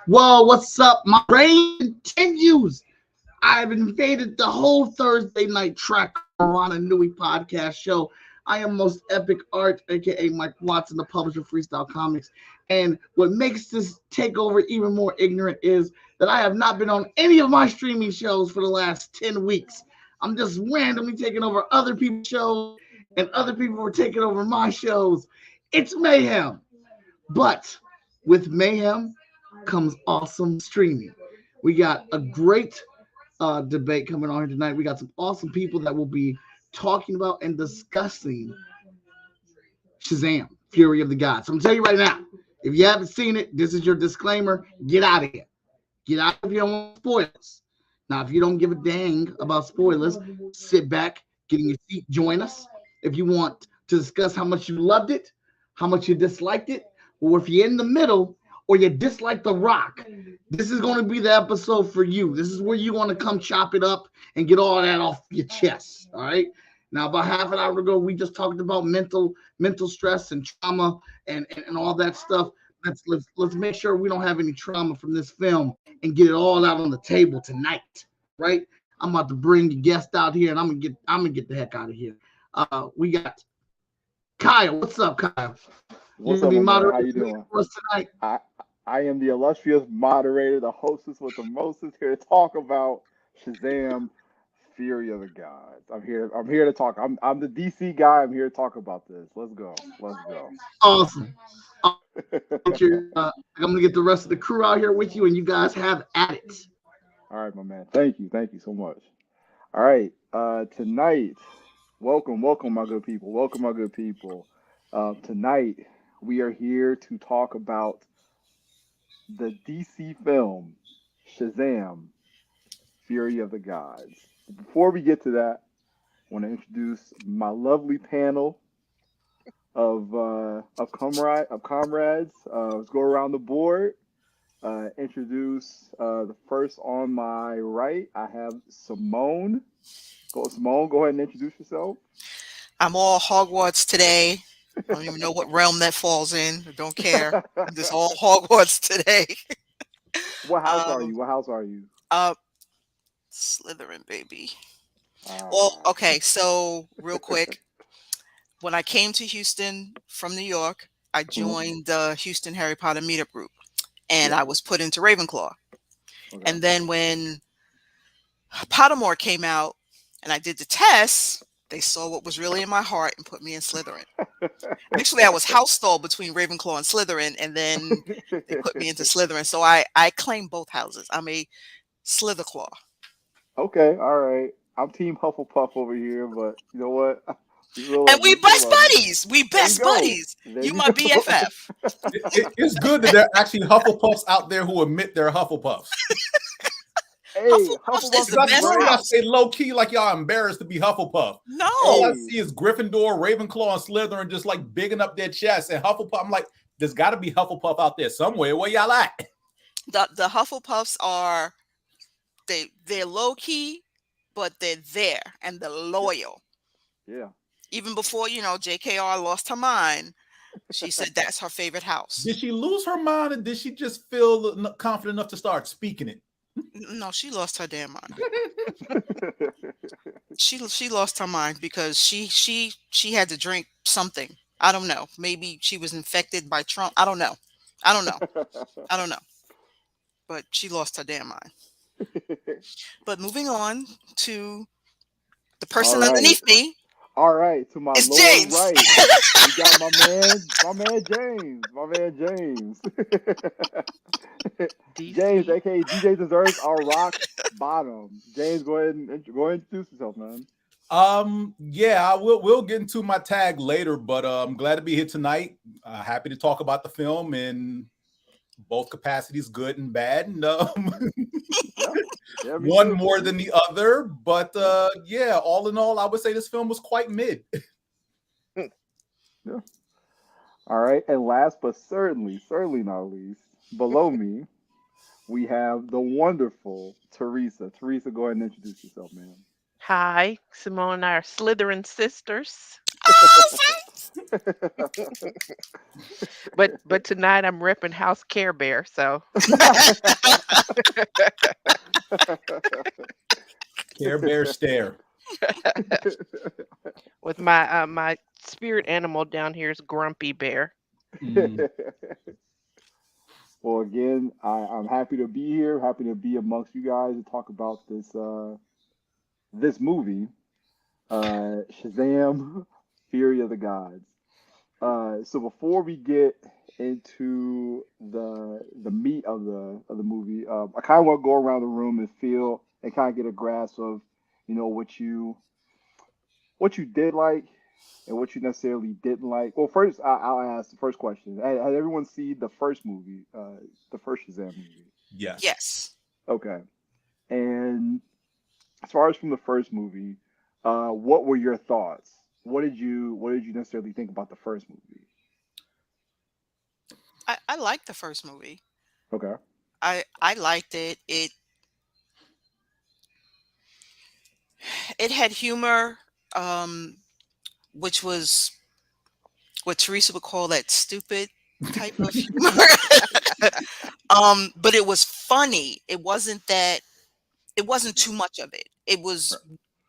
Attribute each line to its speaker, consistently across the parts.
Speaker 1: Whoa, what's up? My brain continues. I've invaded the whole Thursday night track Moana Nui podcast show. I am Most Epic Art, aka Mike Watson, the publisher of Freestyle Comics. And what makes this takeover even more ignorant is that I have not been on any of my streaming shows for the last 10 weeks. I'm just randomly taking over other people's shows, and other people are taking over my shows. It's mayhem. But with mayhem comes awesome streaming. We got a great debate coming on here tonight. We got some awesome people that will be talking about and discussing Shazam, Fury of the Gods. So I'm telling you right now, if you haven't seen it, this is your disclaimer. Get out of here. Get out if you don't want spoilers. Now, if you don't give a dang about spoilers, sit back, get in your seat, join us. If you want to discuss how much you loved it, how much you disliked it, or if you're in the middle, or you dislike The Rock, this is going to be the episode for you. This is where you want to come chop it up and get all that off your chest, all right? Now, about half an hour ago, we just talked about mental stress and trauma and all that stuff. Let's make sure we don't have any trauma from this film and get it all out on the table tonight, right? I'm about to bring the guest out here, and I'm gonna get the heck out of here. We got Kyle. What's up, Kyle?
Speaker 2: What's up, man? How you doing?
Speaker 1: For us tonight.
Speaker 2: I am the illustrious moderator, the hostess with the mostest, here to talk about Shazam, Fury of the Gods. I'm here to talk. I'm the DC guy. I'm here to talk about this. Let's go.
Speaker 1: Awesome. I'm gonna get the rest of the crew out here with you, and you guys have at it.
Speaker 2: All right, my man. Thank you so much. All right, tonight, welcome, my good people. Tonight we are here to talk about the DC film Shazam, Fury of the Gods. Before we get to that, I want to introduce my lovely panel of comrades. Let's go around the board. Introduce the first on my right. I have Simone. Simone, go ahead and introduce yourself.
Speaker 3: I'm all Hogwarts today. I don't even know what realm that falls in. I don't care. I'm just all Hogwarts today.
Speaker 2: What house are you?
Speaker 3: Slytherin, baby. Well, okay, so real quick. When I came to Houston from New York, I joined the Houston Harry Potter meetup group, and I was put into Ravenclaw. Okay. And then when Pottermore came out and I did the test, they saw what was really in my heart and put me in Slytherin. Actually, I was house stalled between Ravenclaw and Slytherin, and then they put me into Slytherin. So I claim both houses. I'm a Slitherclaw.
Speaker 2: Okay, all right. I'm Team Hufflepuff over here, but you know what?
Speaker 3: And we best buddies. We best buddies. You my BFF.
Speaker 4: It's good that there are actually Hufflepuffs out there who admit they're Hufflepuffs.
Speaker 2: Hey,
Speaker 3: Hufflepuff is the best house.
Speaker 4: I say low key like y'all embarrassed to be Hufflepuff.
Speaker 3: No.
Speaker 4: All I see is Gryffindor, Ravenclaw, and Slytherin just like bigging up their chests. And Hufflepuff, I'm like, there's got to be Hufflepuff out there somewhere. Where y'all at?
Speaker 3: The Hufflepuffs are they're low key, but they're there and they're loyal.
Speaker 2: Yeah.
Speaker 3: Even before JKR lost her mind, she said that's her favorite house.
Speaker 4: Did she lose her mind, or did she just feel confident enough to start speaking it?
Speaker 3: No, she lost her damn mind. She lost her mind because she had to drink something I don't know. Maybe she was infected by Trump. I don't know. I don't know. I don't know. But she lost her damn mind. But moving on to the
Speaker 2: All
Speaker 3: person
Speaker 2: right.
Speaker 3: underneath me
Speaker 2: All right. To my
Speaker 3: is
Speaker 2: lower
Speaker 3: James.
Speaker 2: right, we got my man James. My man James. James,
Speaker 5: DC.
Speaker 2: aka DJ deserves our rock bottom. James, go ahead and introduce yourself, man.
Speaker 4: Yeah, we'll get into my tag later, but I'm glad to be here tonight. Happy to talk about the film in both capacities, good and bad. And
Speaker 2: Yeah. Yeah, me
Speaker 4: one
Speaker 2: too.
Speaker 4: more than the other, but
Speaker 2: Yeah.
Speaker 4: yeah, all in all, I would say this film was quite mid.
Speaker 2: Yeah. All right. And last but certainly not least, below me, we have the wonderful Theresa. Theresa, go ahead and introduce yourself, man.
Speaker 5: Hi, Simone and I are Slytherin sisters. But tonight I'm repping House Care Bear, so
Speaker 4: Care Bear stare.
Speaker 5: with my spirit animal down here is Grumpy Bear.
Speaker 4: Mm.
Speaker 2: Well, again, I'm happy to be here, happy to be amongst you guys to talk about this movie, Shazam, Fury of the Gods. So before we get into the meat of the movie, I kind of want to go around the room and feel and kind of get a grasp of, what you did like and what you necessarily didn't like. Well, first I'll ask the first question. Has everyone seen the first movie, the first Shazam movie?
Speaker 4: Yes.
Speaker 3: Yes.
Speaker 2: Okay. And as far as from the first movie, what were your thoughts? What did you necessarily think about the first movie?
Speaker 3: I liked the first movie.
Speaker 2: Okay.
Speaker 3: I liked it. It had humor, um, which was what Teresa would call that stupid type of humor. But it was funny. It wasn't too much of it. It
Speaker 2: Right.
Speaker 3: was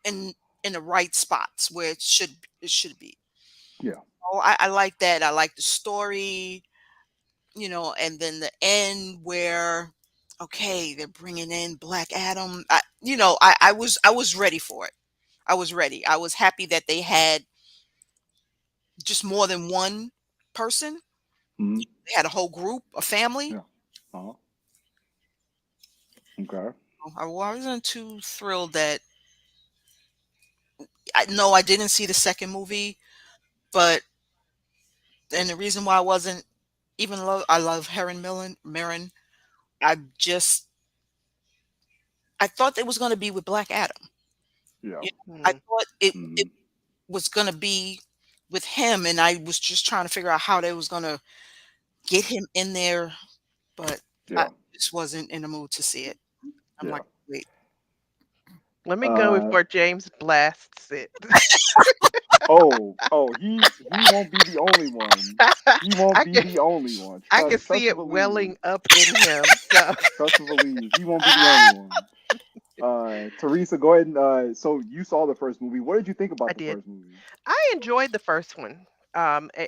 Speaker 3: in in the right spots where it should be.
Speaker 2: Yeah.
Speaker 3: Oh, I like that. I like the story, and then the end where, okay, they're bringing in Black Adam. I was ready for it. I was ready. I was happy that they had just more than one person.
Speaker 2: Hmm.
Speaker 3: They had a whole group, a family.
Speaker 2: Yeah. Uh-huh. Okay.
Speaker 3: I wasn't too thrilled that no, I didn't see the second movie, but and the reason why I wasn't even I love Heron Marin. I just I thought it was going to be with Black Adam.
Speaker 2: Yeah.
Speaker 3: I
Speaker 5: Hmm.
Speaker 3: thought it
Speaker 2: Hmm.
Speaker 3: was going to be with him, and I was just trying to figure out how they was going to get him in there, but I
Speaker 2: Yeah.
Speaker 3: just wasn't in the mood to see it. I'm
Speaker 2: Yeah.
Speaker 3: like, wait,
Speaker 5: Let me go
Speaker 2: Uh
Speaker 5: before James blasts it.
Speaker 2: oh, he won't be the only one. He won't
Speaker 5: I
Speaker 2: be
Speaker 5: can
Speaker 2: the only one.
Speaker 5: I can
Speaker 2: Trust
Speaker 5: see
Speaker 2: and
Speaker 5: it
Speaker 2: believe.
Speaker 5: welling up in him. So
Speaker 2: Trust and believe. He won't be the only one. Teresa, go ahead and so you saw the first movie. What did you think
Speaker 5: I
Speaker 2: about the
Speaker 5: did.
Speaker 2: first movie?
Speaker 5: I enjoyed the first one.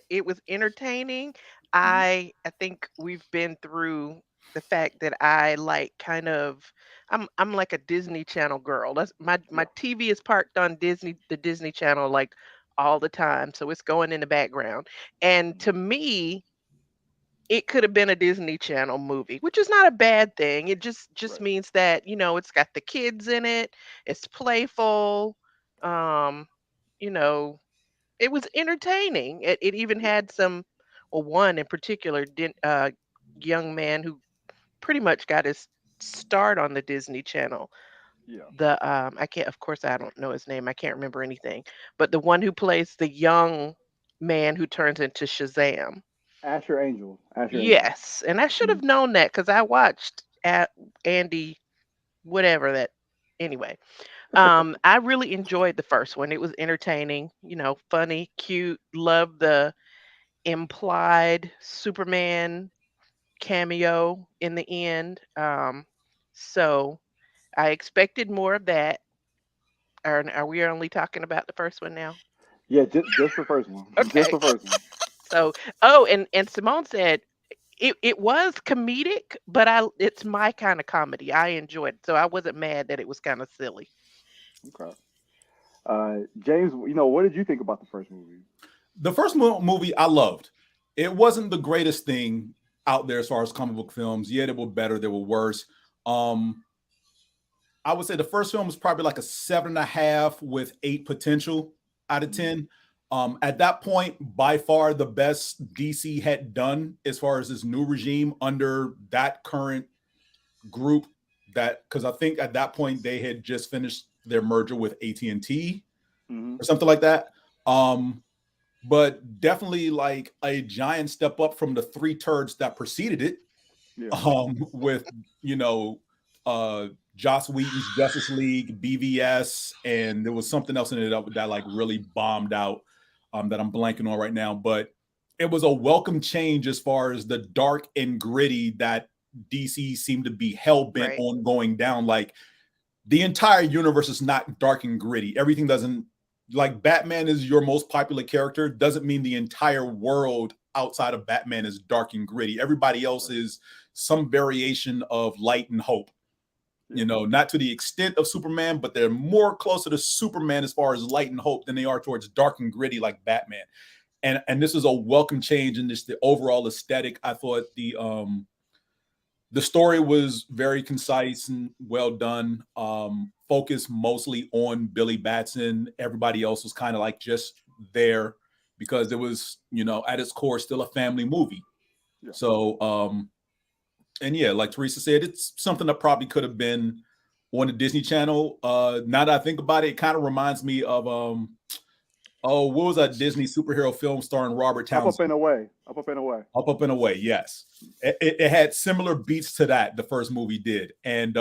Speaker 5: It was entertaining.
Speaker 2: Hmm.
Speaker 5: I think we've been through the fact that I like kind of I'm like a Disney Channel girl. That's my
Speaker 2: Yeah.
Speaker 5: TV is parked on the Disney Channel like all the time, so it's going in the background. And
Speaker 2: Mhm.
Speaker 5: to me, it could have been a Disney Channel movie, which is not a bad thing. It just
Speaker 2: Right.
Speaker 5: means that, it's got the kids in it. It's playful. Um, you know, it was entertaining. It even
Speaker 2: Yeah.
Speaker 5: had some, well, one in particular, young man who pretty much got his start on the Disney Channel.
Speaker 2: Yeah.
Speaker 5: I can't, of course, I don't know his name. I can't remember anything. But the one who plays the young man who turns into Shazam.
Speaker 2: Asher Angel. Asher Angel.
Speaker 5: Yes, and I should
Speaker 2: Mhm.
Speaker 5: have known that because I watched at Andy, whatever that. Anyway, I really enjoyed the first one. It was entertaining, funny, cute. Love the implied Superman cameo in the end. So I expected more of that. Are we only talking about the first one now?
Speaker 2: Yeah, just the first one. Just
Speaker 5: Okay.
Speaker 2: the first one.
Speaker 5: So, and Simone said it was comedic, but it's my kind of comedy. I enjoyed it, so I wasn't mad that it was kind of silly.
Speaker 2: Okay. James, what did you think about the first movie?
Speaker 4: The first movie I loved. It wasn't the greatest thing out there as far as comic book films. Yeah, they were better, they were worse. I would say the first film was probably like a 7.5 with 8 potential out of 10. At that point, by far the best DC had done as far as this new regime under that current group. That because I think at that point they had just finished their merger with AT&T or something like that. But definitely like a giant step up from the 3 turds that preceded it.
Speaker 2: Yeah.
Speaker 4: With Joss Whedon's Justice League, BVS, and there was something else in it that like really bombed out that I'm blanking on right now. But it was a welcome change as far as the dark and gritty that DC seemed to be hell bent
Speaker 5: Right.
Speaker 4: on going down. Like the entire universe is not dark and gritty. Everything doesn't like Batman is your most popular character doesn't mean the entire world outside of Batman is dark and gritty. Everybody else is some variation of light and hope. Not to the extent of Superman, but they're more closer to Superman as far as light and hope than they are towards dark and gritty like Batman. And this is a welcome change in this the overall aesthetic. I thought the story was very concise and well done. Focused mostly on Billy Batson. Everybody else was kind of like just there because it was, at its core, still a family movie. Yeah. So, and yeah, like Theresa said, it's something that probably could have been on the Disney Channel. Now that I think about it, it kind of reminds me of what was that Disney superhero film starring Robert Townsend?
Speaker 2: Up and Away. Up and Away.
Speaker 4: Up and Away. Yes, it had similar beats to that. The first movie did, and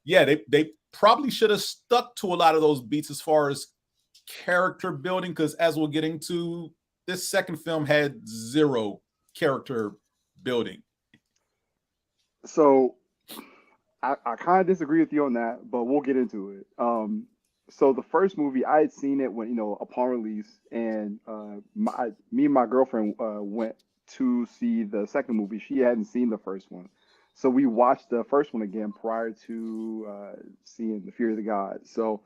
Speaker 4: they probably should have stuck to a lot of those beats as far as character building, because as we're getting to, this second film had zero character building.
Speaker 2: So I kind of disagree with you on that, but we'll get into it. So the first movie, I had seen it when, upon release, and me and my girlfriend went to see the second movie. She hadn't seen the first one. So we watched the first one again prior to seeing The Fear of the Gods. So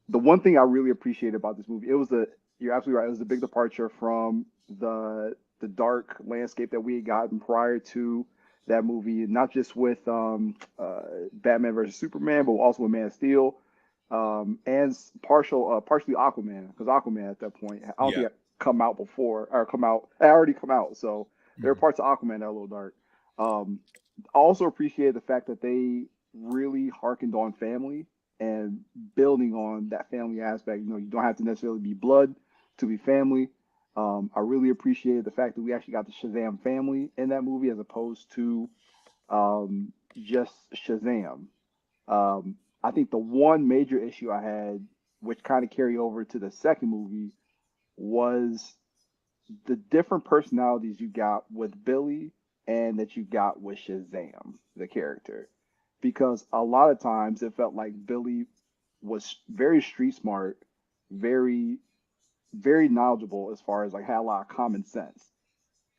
Speaker 2: the one thing I really appreciated about this movie, you're absolutely right, it was a big departure from the dark landscape that we had gotten prior to that movie, not just with Batman versus Superman, but also with Man of Steel, and partially Aquaman, because Aquaman at that point, I don't think it already come out, so there are parts of Aquaman that are a little dark. I also appreciate the fact that they really harkened on family and building on that family aspect. You don't have to necessarily be blood to be family. I really appreciated the fact that we actually got the Shazam family in that movie as opposed to just Shazam. I think the one major issue I had, which kind of carried over to the second movie, was the different personalities you got with Billy and that you got with Shazam, the character. Because a lot of times it felt like Billy was very street smart, very, very knowledgeable as far as like had a lot of common sense.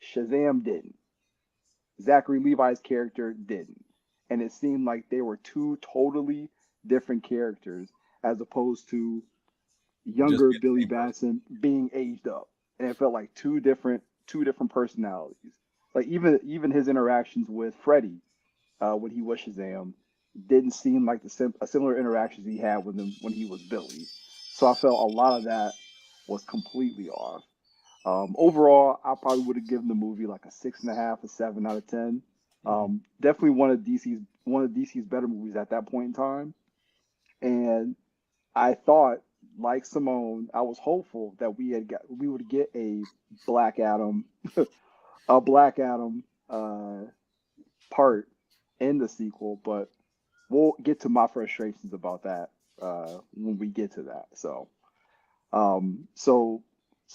Speaker 2: Shazam didn't. Zachary Levi's character didn't. And it seemed like they were two totally different characters as opposed to younger Billy Batson being aged up. And it felt like two different personalities. Like even his interactions with Freddy when he was Shazam didn't seem like similar interactions he had with him when he was Billy. So I felt a lot of that was completely off. Overall, I probably would have given the movie like a 6.5, a 7 out of 10. Definitely one of DC's better movies at that point in time. And I thought, like Simone, I was hopeful that we would get a Black Adam, part in the sequel, but we'll get to my frustrations about that when we get to that. So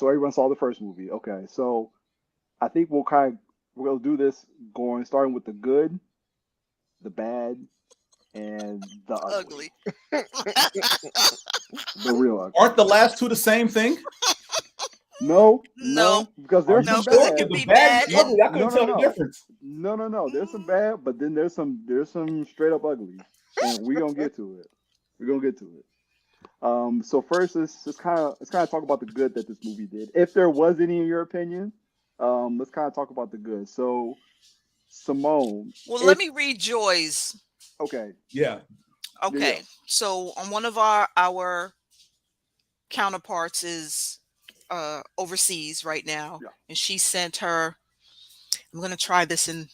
Speaker 2: everyone saw the first movie. Okay, so I think we'll do this starting with the good, the bad, and the ugly. The real ugly.
Speaker 4: Aren't the last two the same thing?
Speaker 3: No,
Speaker 2: because
Speaker 4: Are
Speaker 2: there's
Speaker 4: you
Speaker 3: no,
Speaker 2: some
Speaker 3: because
Speaker 4: sure?
Speaker 3: it
Speaker 2: bad.
Speaker 3: could
Speaker 4: The
Speaker 3: be
Speaker 4: bad
Speaker 3: bad
Speaker 4: is
Speaker 3: and
Speaker 4: ugly. I
Speaker 2: No,
Speaker 4: couldn't
Speaker 2: no,
Speaker 4: tell the
Speaker 2: no,
Speaker 4: difference.
Speaker 2: no. There's some bad, but then there's some straight up ugly, and we're gonna get to it. We're gonna get to it. So first, let's kind of talk about the good that this movie did, if there was any in your opinion. Let's kind of talk about the good. So Simone,
Speaker 3: well, let
Speaker 2: if
Speaker 3: me read Joy's.
Speaker 2: okay,
Speaker 4: Yeah.
Speaker 2: yeah,
Speaker 3: Okay, so on one of our counterparts is overseas right now,
Speaker 2: yeah,
Speaker 3: and she sent her. I'm gonna try this in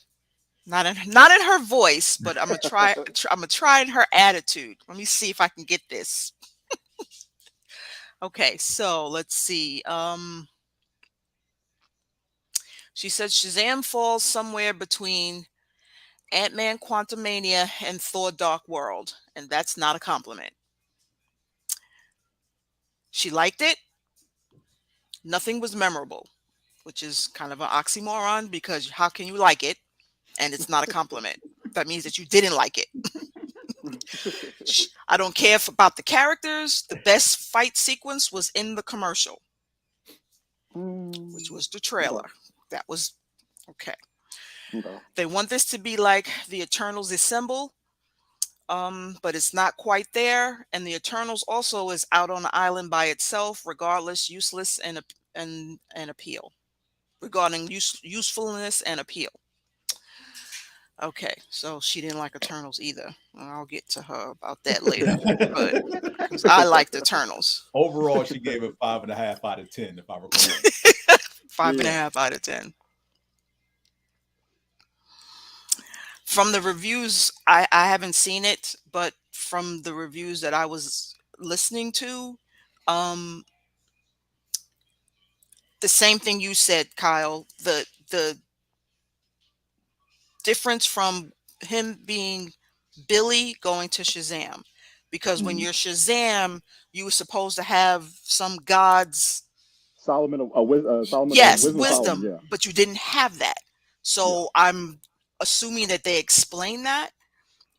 Speaker 3: not in her voice, but I'm gonna try in her attitude. Let me see if I can get this. Okay, so let's see. She said Shazam falls somewhere between Ant-Man Quantumania and Thor Dark World, and that's not a compliment. She liked it. Nothing was memorable, which is kind of an oxymoron because how can you like it and it's not a compliment? That means that you didn't like it. I don't care about the characters. The best fight sequence was in the commercial, which was the
Speaker 2: okay,
Speaker 3: trailer. That was okay.
Speaker 2: okay,
Speaker 3: They want this to be like the Eternals Assemble, but it's not quite there. And the Eternals also is out on the island by itself, regardless, useless and appeal. Regarding usefulness and appeal. Okay, so she didn't like Eternals either. I'll get to her about that later. But because I liked Eternals.
Speaker 4: Overall, she gave it 5.5 out of 10, if I recall.
Speaker 3: Five and a
Speaker 2: yeah,
Speaker 3: half out of 10. From the reviews, I haven't seen it, but from the reviews that I was listening to, um, the same thing you said, Kyle. The difference from him being Billy going to Shazam. Because when
Speaker 2: mhm.
Speaker 3: you're Shazam, you were supposed to have some god's
Speaker 2: Solomon of
Speaker 3: yes,
Speaker 2: Wisdom Solomon,
Speaker 3: wisdom,
Speaker 2: yeah,
Speaker 3: but you didn't have that.
Speaker 2: yeah,
Speaker 3: So I'm assuming that they explain that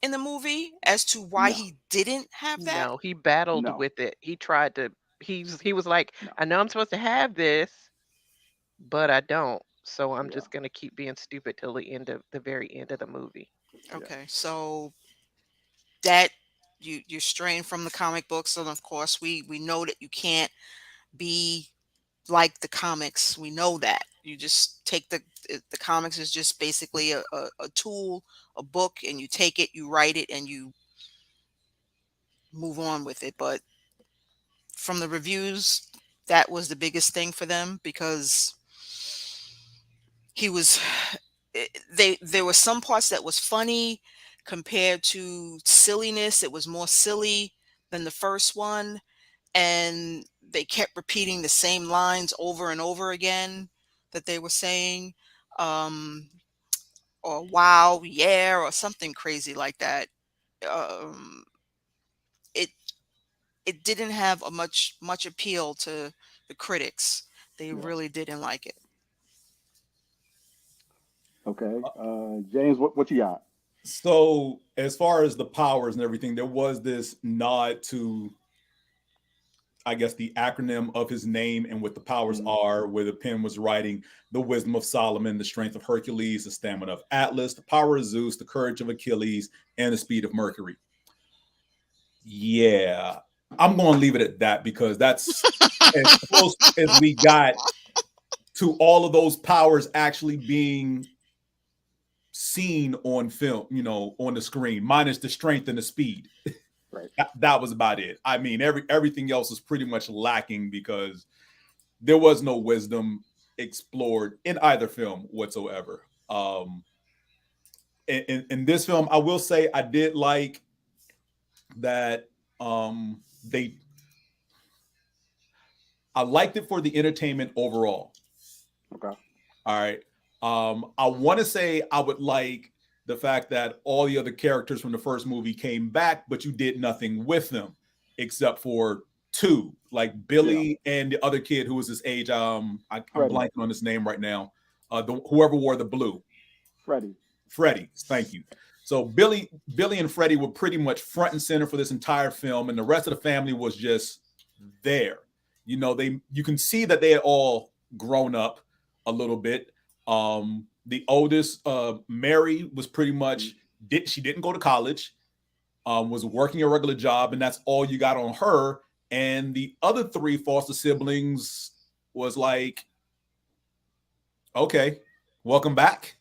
Speaker 3: in the movie as to why
Speaker 2: no,
Speaker 3: he didn't have that.
Speaker 5: No, he battled
Speaker 2: no,
Speaker 5: with it. He tried to. He was like,
Speaker 2: no,
Speaker 5: I know I'm supposed to have this, but I don't. So I'm
Speaker 2: yeah,
Speaker 5: just gonna keep being stupid till the very end of the movie.
Speaker 2: yeah,
Speaker 3: Okay, so that you're straying from the comic books, and of course we know that you can't be like the comics. We know that you just take the comics is just basically a tool, a book, and you take it, you write it, and you move on with it. But from the reviews, that was the biggest thing for them because he was there were some parts that was funny compared to silliness. It was more silly than the first one, and they kept repeating the same lines over and over again that they were saying, um or wow, yeah, or something crazy like that. um it it didn't have a much appeal to the critics. They
Speaker 2: yeah.
Speaker 3: really didn't like it.
Speaker 2: Okay, James, what you got?
Speaker 4: So, as far as the powers and everything, there was this nod to, I guess, the acronym of his name and what the powers
Speaker 2: Mhm.
Speaker 4: are, where the pen was writing the wisdom of Solomon, the strength of Hercules, the stamina of Atlas, the power of Zeus, the courage of Achilles, and the speed of Mercury. Yeah, I'm going to leave it at that because that's as close as we got to all of those powers actually being seen on film, on the screen, minus the strength and the speed.
Speaker 2: Right.
Speaker 4: That was about it. I mean, everything else was pretty much lacking because there was no wisdom explored in either film whatsoever. In this film, I will say I did like that they I liked it for the entertainment overall.
Speaker 2: Okay.
Speaker 4: All right. I want to say I would like the fact that all the other characters from the first movie came back, but you did nothing with them except for two, like
Speaker 2: Yeah.
Speaker 4: Billy and the other kid who was his age. I'm
Speaker 2: Freddie.
Speaker 4: blanking on his name right now. Whoever wore the blue,
Speaker 2: Freddie.
Speaker 4: Freddie. Thank you. So Billy and Freddie were pretty much front and center for this entire film, and the rest of the family was just there. You know, you can see that they had all grown up a little bit. The oldest, Mary, was pretty much she didn't go to college, was working a regular job, and that's all you got on her. And the other three foster siblings was like, okay, welcome back.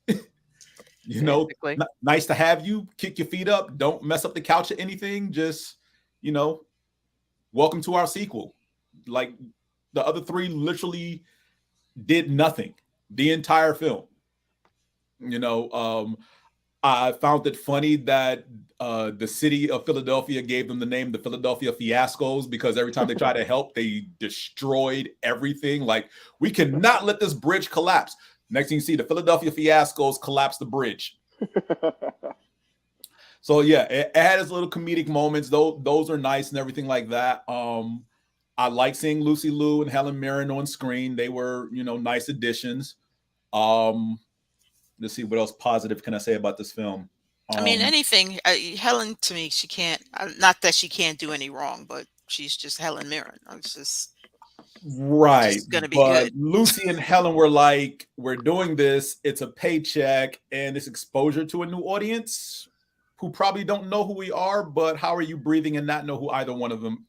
Speaker 4: You know, nice to have you. Kick your feet up. Don't mess up the couch or anything. Just, you know, welcome to our sequel. Like, the other three literally did nothing the entire film. You know, I found it funny that the city of Philadelphia gave them the name the Philadelphia Fiascos, because every time they tried to help, they destroyed everything. Like, we cannot let this bridge collapse. Next thing you see, the Philadelphia Fiascos collapse the bridge. So yeah, it had its little comedic moments. Those are nice and everything like that. I like seeing Lucy Liu and Helen Mirren on screen. They were, you know, nice additions. Let's see, what else positive can I say about this film?
Speaker 3: I mean, anything. Helen, to me, she can't. Not that she can't do any wrong, but she's just Helen Mirren. It's just
Speaker 4: right.
Speaker 3: Just gonna be
Speaker 4: but
Speaker 3: good.
Speaker 4: Lucy and Helen were like, we're doing this. It's a paycheck and it's exposure to a new audience who probably don't know who we are. But how are you breathing and not know who either one of them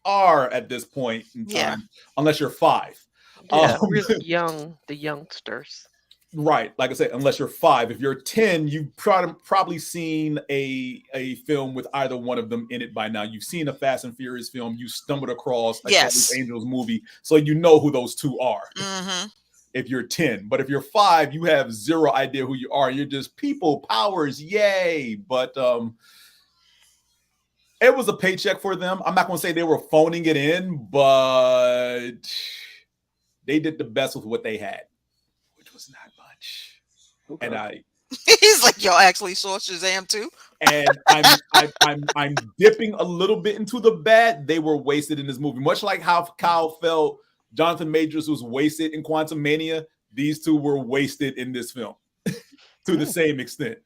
Speaker 4: are at this point in time? Unless you're 5.
Speaker 5: Yeah, really young, the youngsters.
Speaker 4: Right. Like I said, unless you're 5. If you're 10, you've probably seen a film with either one of them in it by now. You've seen a Fast and Furious film. You stumbled across a Charlie's Angels movie. So you know who those two are.
Speaker 3: Mm-hmm.
Speaker 4: If you're 10. But if you're 5, you have zero idea who you are. You're just people powers. Yay. But it was a paycheck for them. I'm not going to say they were phoning it in, but they did the best with what they had, which was not much. Okay. And
Speaker 3: he's like, y'all actually saw Shazam too?
Speaker 4: And I'm dipping a little bit into the bad. They were wasted in this movie, much like how Kyle felt Jonathan Majors was wasted in Quantum Mania. These two were wasted in this film to the same extent.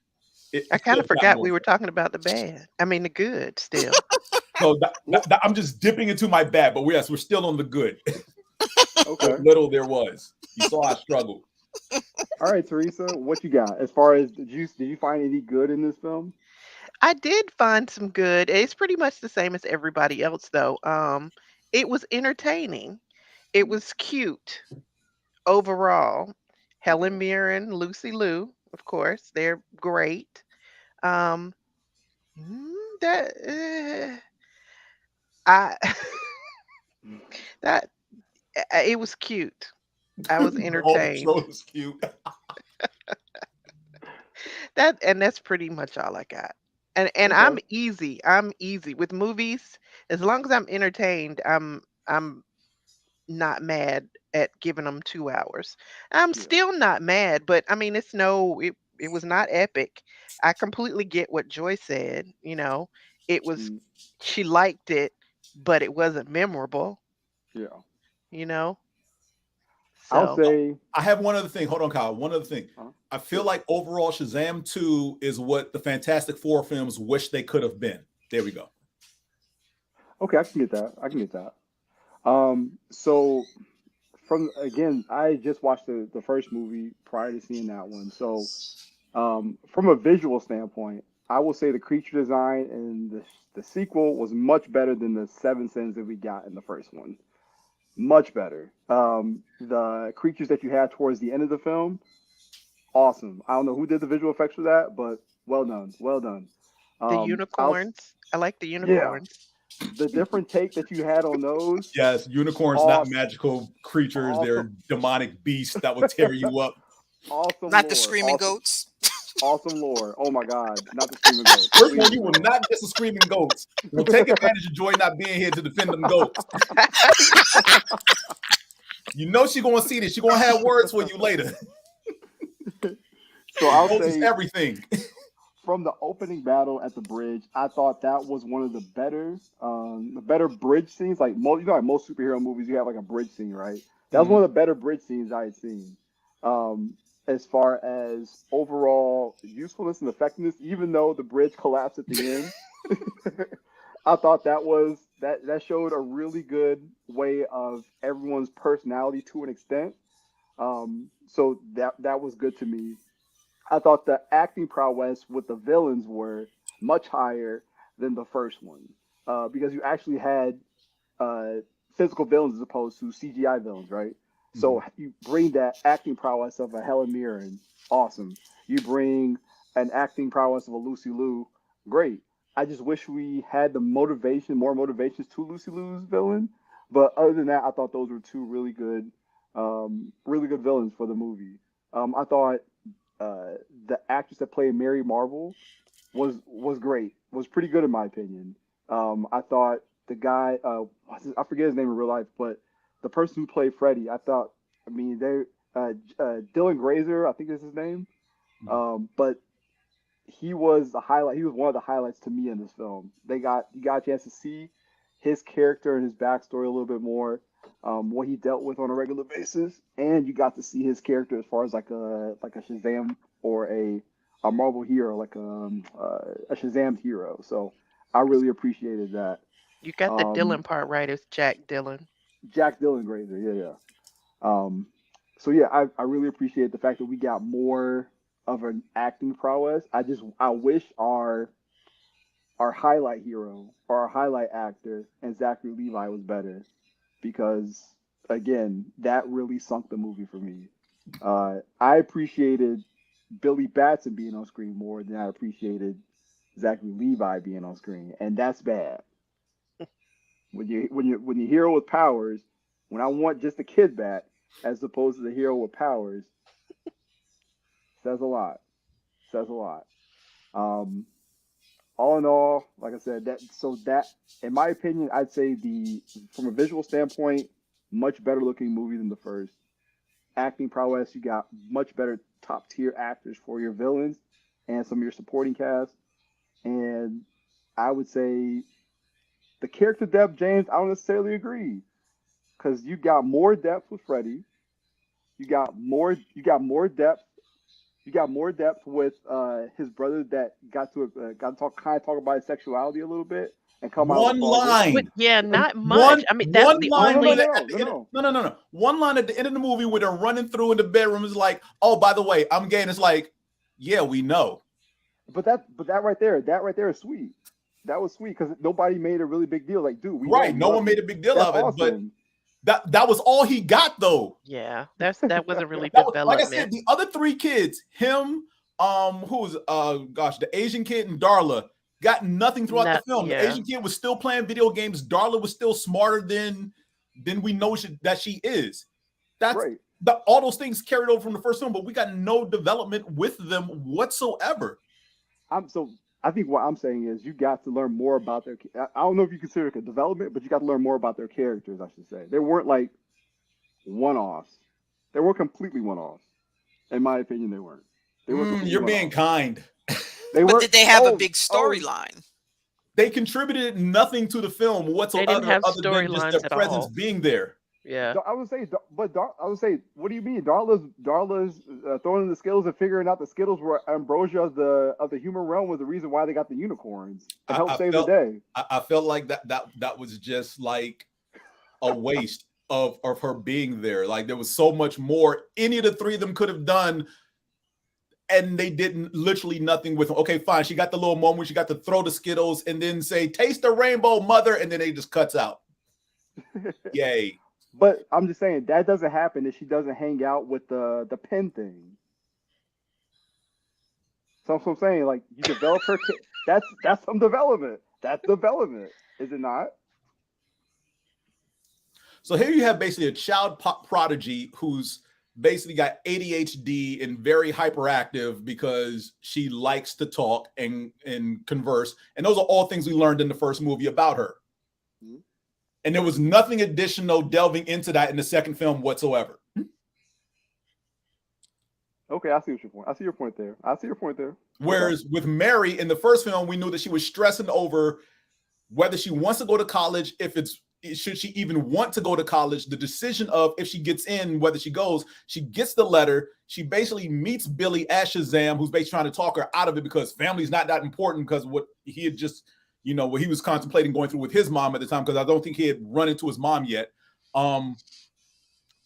Speaker 5: I kind of forgot we were talking about the bad. I mean, the good still.
Speaker 4: So I'm just dipping into my bad, but we're still on the good.
Speaker 2: Okay.
Speaker 4: What little there was. You saw I struggled.
Speaker 2: All right, Theresa, what you got? As far as did you find any good in this film?
Speaker 5: I did find some good. It's pretty much the same as everybody else, though. It was entertaining. It was cute overall. Helen Mirren, Lucy Liu, of course, they're great. Um, that I that it was cute. I was entertained.
Speaker 4: Oh, was cute.
Speaker 5: That's pretty much all I got. And
Speaker 2: Okay.
Speaker 5: I'm easy. I'm easy with movies. As long as I'm entertained, I'm not mad at giving them 2 hours. I'm still not mad, but I mean, it was not epic. I completely get what Joy said, you know. It was she liked it, but it wasn't memorable,
Speaker 2: Yeah.
Speaker 5: you know.
Speaker 2: I'll
Speaker 5: So
Speaker 2: say
Speaker 4: I have one other thing. Hold on, Kyle. One other thing. I feel like overall Shazam 2 is what the Fantastic Four films wish they could have been. There we go.
Speaker 2: okay, I can get that. So I just watched the first movie prior to seeing that one. So from a visual standpoint, I will say the creature design in the sequel was much better than the 7 sins that we got in the first one. Much better. The creatures that you had towards the end of the film, awesome. I don't know who did the visual effects for that, but well done.
Speaker 5: the unicorns, I like the unicorns.
Speaker 2: Yeah, the different take that you had on those.
Speaker 4: Yes, unicorns, not magical creatures. Awesome. They're demonic beasts that will tear you up.
Speaker 2: Awesome.
Speaker 3: Not the screaming goats.
Speaker 2: Awesome lore. Oh my God, not the screaming goats.
Speaker 4: First of all, you will not get the screaming goats. We'll take advantage of Joy not being here to defend them goats. You know she's gonna see this. She's gonna have words for you later.
Speaker 2: So I'll say
Speaker 4: everything.
Speaker 2: From the opening battle at the bridge, I thought that was one of the better bridge scenes. Like most superhero movies, you have like a bridge scene, right? That was one of the better bridge scenes I had seen. As far as overall usefulness and effectiveness, even though the bridge collapsed at the end, I thought that was that showed a really good way of everyone's personality to an extent. So that was good to me. I thought the acting prowess with the villains were much higher than the first one, because you actually had uh, physical villains as opposed to CGI villains, right? So you bring that acting prowess of a Helen Mirren, awesome. You bring an acting prowess of a Lucy Liu, great. I just wish we had the motivation, more motivations to Lucy Liu's villain. But other than that, I thought those were two really good villains for the movie. I thought the actress that played Mary Marvel was great. Was pretty good in my opinion. I thought the guy, I forget his name in real life, but the person who played Freddy, I mean, Dylan Grazer, I think is his name. But he was the highlight. He was one of the highlights to me in this film. You got a chance to see his character and his backstory a little bit more, what he dealt with on a regular basis, and you got to see his character as far as like a Shazam or a Marvel hero, like a Shazam hero. So I really appreciated that.
Speaker 5: You got the Dylan part right. It's Jack Dylan.
Speaker 2: Jack Dylan Grazer, yeah. So yeah, I really appreciate the fact that we got more of an acting prowess. I wish our highlight hero or our highlight actor and Zachary Levi was better, because again, that really sunk the movie for me. I appreciated Billy Batson being on screen more than I appreciated Zachary Levi being on screen, and that's bad. When you hero with powers, when I want just the kid back as opposed to the hero with powers, says a lot. Says a lot. All in all, like I said, that in my opinion, I'd say from a visual standpoint, much better looking movie than the first. Acting prowess, you got much better top tier actors for your villains and some of your supporting cast. And I would say the character depth, James, I don't necessarily agree, because you got more depth with Freddy. You got more depth. You got more depth with his brother that got to talk about his sexuality a little bit and come out of
Speaker 4: One
Speaker 2: the closet.
Speaker 4: line.
Speaker 5: But yeah, not much. I mean, that's the only.
Speaker 4: No. One line at the end of the movie where they're running through in the bedroom is like, "Oh, by the way, I'm gay," and it's like, "Yeah, we know."
Speaker 2: But that right there is sweet. That was sweet because nobody made a really big deal. Like, dude,
Speaker 4: No one made a big deal of it,
Speaker 2: awesome.
Speaker 4: but that was all he got though.
Speaker 5: Yeah, that wasn't really development.
Speaker 4: Like I said, the other three kids, him, who's the Asian kid and Darla, got nothing throughout the film. Yeah. The Asian kid was still playing video games. Darla was still smarter than we know that she is. That's right. All those things carried over from the first film, but we got no development with them whatsoever.
Speaker 2: I think what I'm saying is you got to learn more about their. I don't know if you consider it a development, but you got to learn more about their characters. I should say they weren't like one-offs. They were completely one-offs. In my opinion, they weren't. They were.
Speaker 4: You're being kind.
Speaker 3: But did they have a big storyline?
Speaker 4: They contributed nothing to the film whatsoever,
Speaker 5: they didn't have
Speaker 4: other than just their presence being there.
Speaker 5: Yeah,
Speaker 2: I would say, what do you mean? Darla's throwing in the Skittles and figuring out the Skittles were ambrosia of the human realm was the reason why they got the unicorns to help save the day.
Speaker 4: I felt like that was just like a waste of her being there. Like there was so much more any of the three of them could have done, and they didn't. Literally nothing with them. Okay, fine. She got the little moment. She got to throw the Skittles and then say, "Taste the rainbow, mother," and then they just cuts out. Yay.
Speaker 2: But I'm just saying that doesn't happen if she doesn't hang out with the pen thing. So I'm saying, like, you develop her. That's some development. That's development, is it not?
Speaker 4: So here you have basically a child prodigy who's basically got ADHD and very hyperactive because she likes to talk and converse. And those are all things we learned in the first movie about her. Mm-hmm. And there was nothing additional delving into that in the second film whatsoever.
Speaker 2: Okay, I see your point. I see your point there.
Speaker 4: Whereas with Mary in the first film, we knew that she was stressing over whether she wants to go to college, should she even want to go to college, the decision of if she gets in, whether she goes, she gets the letter. She basically meets Billy as Shazam, who's basically trying to talk her out of it because family's not that important because what he had just you know, what he was contemplating going through with his mom at the time, because I don't think he had run into his mom yet.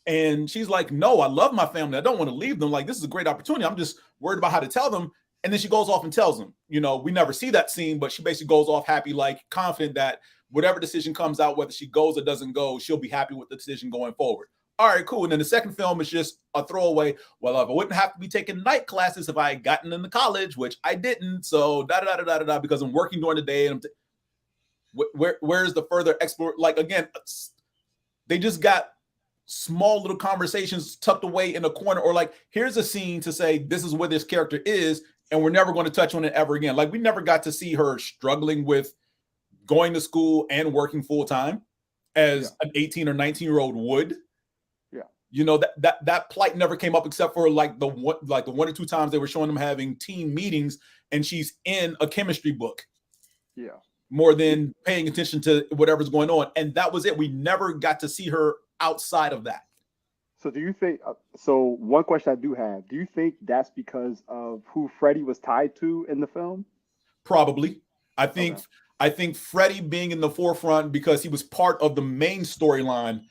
Speaker 4: And she's like, no, I love my family. I don't want to leave them. Like, this is a great opportunity. I'm just worried about how to tell them. And then she goes off and tells them, you know, we never see that scene, but she basically goes off happy, like confident that whatever decision comes out, whether she goes or doesn't go, she'll be happy with the decision going forward. All right, cool. And then the second film is just a throwaway. Well, if I wouldn't have to be taking night classes if I had gotten into college, which I didn't. So because I'm working during the day. And where's the further explore? Like, again, they just got small little conversations tucked away in a corner, or like, here's a scene to say this is where this character is, and we're never going to touch on it ever again. Like, we never got to see her struggling with going to school and working full time as an 18 or 19-year-old would.
Speaker 2: Yeah.
Speaker 4: You know, that plight never came up except for like the one or two times they were showing them having team meetings and she's in a chemistry book.
Speaker 2: Yeah.
Speaker 4: More than paying attention to whatever's going on. And that was it. We never got to see her outside of that.
Speaker 2: So do you think, so one question I do have, do you think that's because of who Freddie was tied to in the film?
Speaker 4: Probably. I think Freddie being in the forefront because he was part of the main storyline.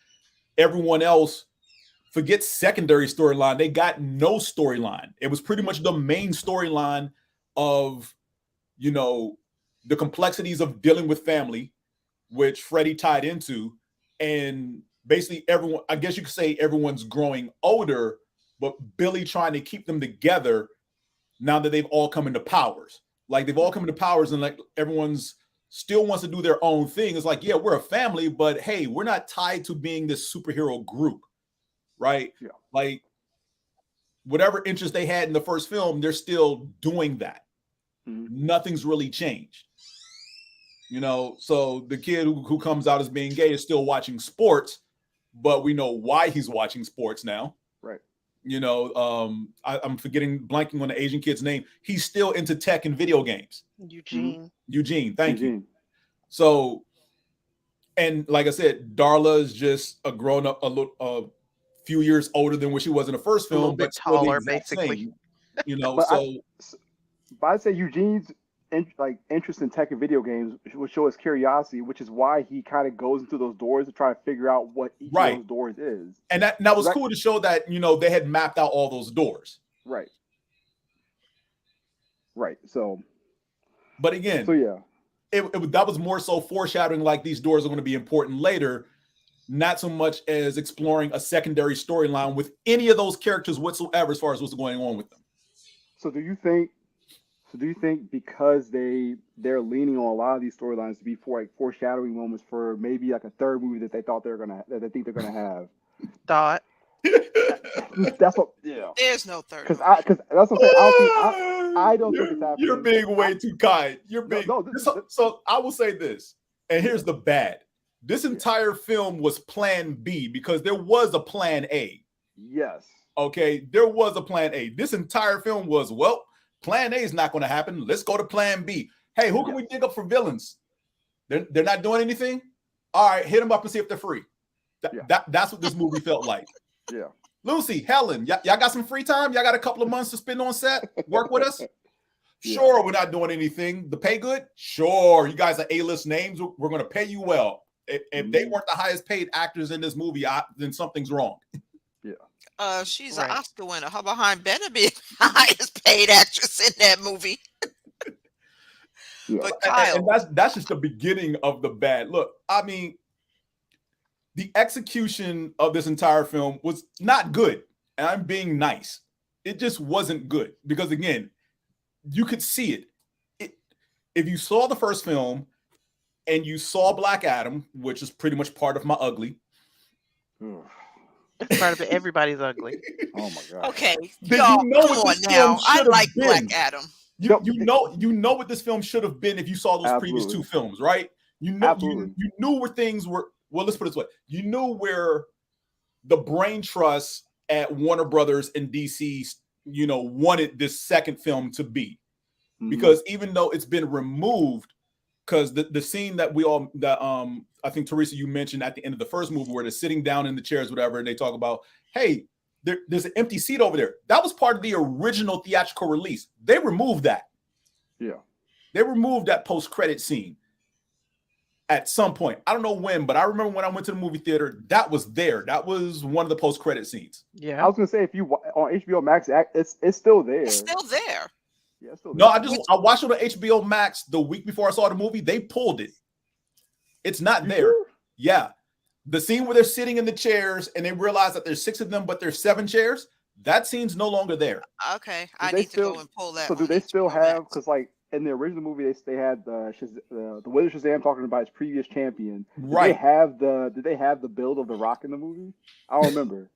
Speaker 4: Everyone else, forget secondary storyline. They got no storyline. It was pretty much the main storyline of, you know, the complexities of dealing with family, which Freddie tied into. And basically everyone, I guess you could say everyone's growing older, but Billy trying to keep them together now that they've all come into powers. Like, they've all come into powers and like everyone's still wants to do their own thing. It's like, yeah, we're a family, but hey, we're not tied to being this superhero group, right?
Speaker 2: Yeah.
Speaker 4: Like, whatever interest they had in the first film, they're still doing that. Mm-hmm. Nothing's really changed. You know, so the kid who comes out as being gay is still watching sports, but we know why he's watching sports now.
Speaker 2: Right.
Speaker 4: You know, I'm blanking on the Asian kid's name. He's still into tech and video games. Eugene, thank you. So, and like I said, Darla is just a grown up, a few years older than what she was in the first film,
Speaker 5: a little bit taller, basically.
Speaker 4: Same, you know,
Speaker 2: but I'd say Eugene's interest in tech and video games would show his curiosity, which is why he kind of goes into those doors to try to figure out what each of those doors is.
Speaker 4: And that was cool to show that, you know, they had mapped out all those doors.
Speaker 2: Right. So,
Speaker 4: but again, that was more so foreshadowing, like these doors are going to be important later, not so much as exploring a secondary storyline with any of those characters whatsoever as far as what's going on with them.
Speaker 2: So do you think because they're leaning on a lot of these storylines to be foreshadowing moments for maybe like a third movie that they think they're gonna have? That's what. Yeah.
Speaker 3: There's no third.
Speaker 2: Because that's what I'm saying. I don't think it's happening.
Speaker 4: You're being way too kind. You're being so I will say this, and here's the bad. This entire film was Plan B because there was a Plan A.
Speaker 2: Yes.
Speaker 4: Okay, there was a Plan A. This entire film was, well, Plan A is not going to happen. Let's go to Plan B. Hey, who can we dig up for villains? They're not doing anything? All right, hit them up and see if they're free. That's what this movie felt like.
Speaker 2: Yeah.
Speaker 4: Lucy, Helen, y'all got some free time? Y'all got a couple of months to spend on set? Work with us? Sure, we're not doing anything. The pay good? Sure, you guys are A-list names. We're going to pay you well. If they weren't the highest paid actors in this movie, then something's wrong.
Speaker 2: Yeah.
Speaker 3: She's an Oscar winner. Her behind better be the highest paid actress in that movie. But Kyle,
Speaker 4: and that's just the beginning of the bad. Look, I mean, the execution of this entire film was not good. And I'm being nice. It just wasn't good. Because again, you could see it. If you saw the first film and you saw Black Adam, which is pretty much part of my ugly.
Speaker 5: It's part of it. Everybody's ugly.
Speaker 2: Oh my god.
Speaker 3: Okay.
Speaker 4: Y'all, come on now.
Speaker 3: I like Black Adam.
Speaker 4: You know what this film should have been if you saw those previous two films, right? You knew where things were. Well, let's put it this way. You knew where the brain trust at Warner Brothers and DC, you know, wanted this second film to be. Because even though it's been removed, because the scene that I think Theresa, you mentioned at the end of the first movie where they're sitting down in the chairs, whatever, and they talk about, hey, there's an empty seat over there. That was part of the original theatrical release. They removed that.
Speaker 2: Yeah.
Speaker 4: They removed that post-credit scene. at some point. I don't know when, but I remember when I went to the movie theater, that was there. That was one of the post-credit scenes.
Speaker 5: Yeah.
Speaker 2: I was gonna say if you on HBO Max, it's still there.
Speaker 3: It's still there.
Speaker 2: Yeah, it's still
Speaker 4: No,
Speaker 2: there.
Speaker 4: I watched it on HBO Max the week before I saw the movie. They pulled it. It's not there.
Speaker 2: Sure?
Speaker 4: Yeah. The scene where they're sitting in the chairs and they realize that there's 6 of them, but there's 7 chairs. That scene's no longer there.
Speaker 3: Okay, I need to go and pull that.
Speaker 2: So do they still have? Because like in the original movie, they had the Wizard Shazam talking about his previous champion.
Speaker 4: Right.
Speaker 2: Did they have the build of the Rock in the movie? I don't remember.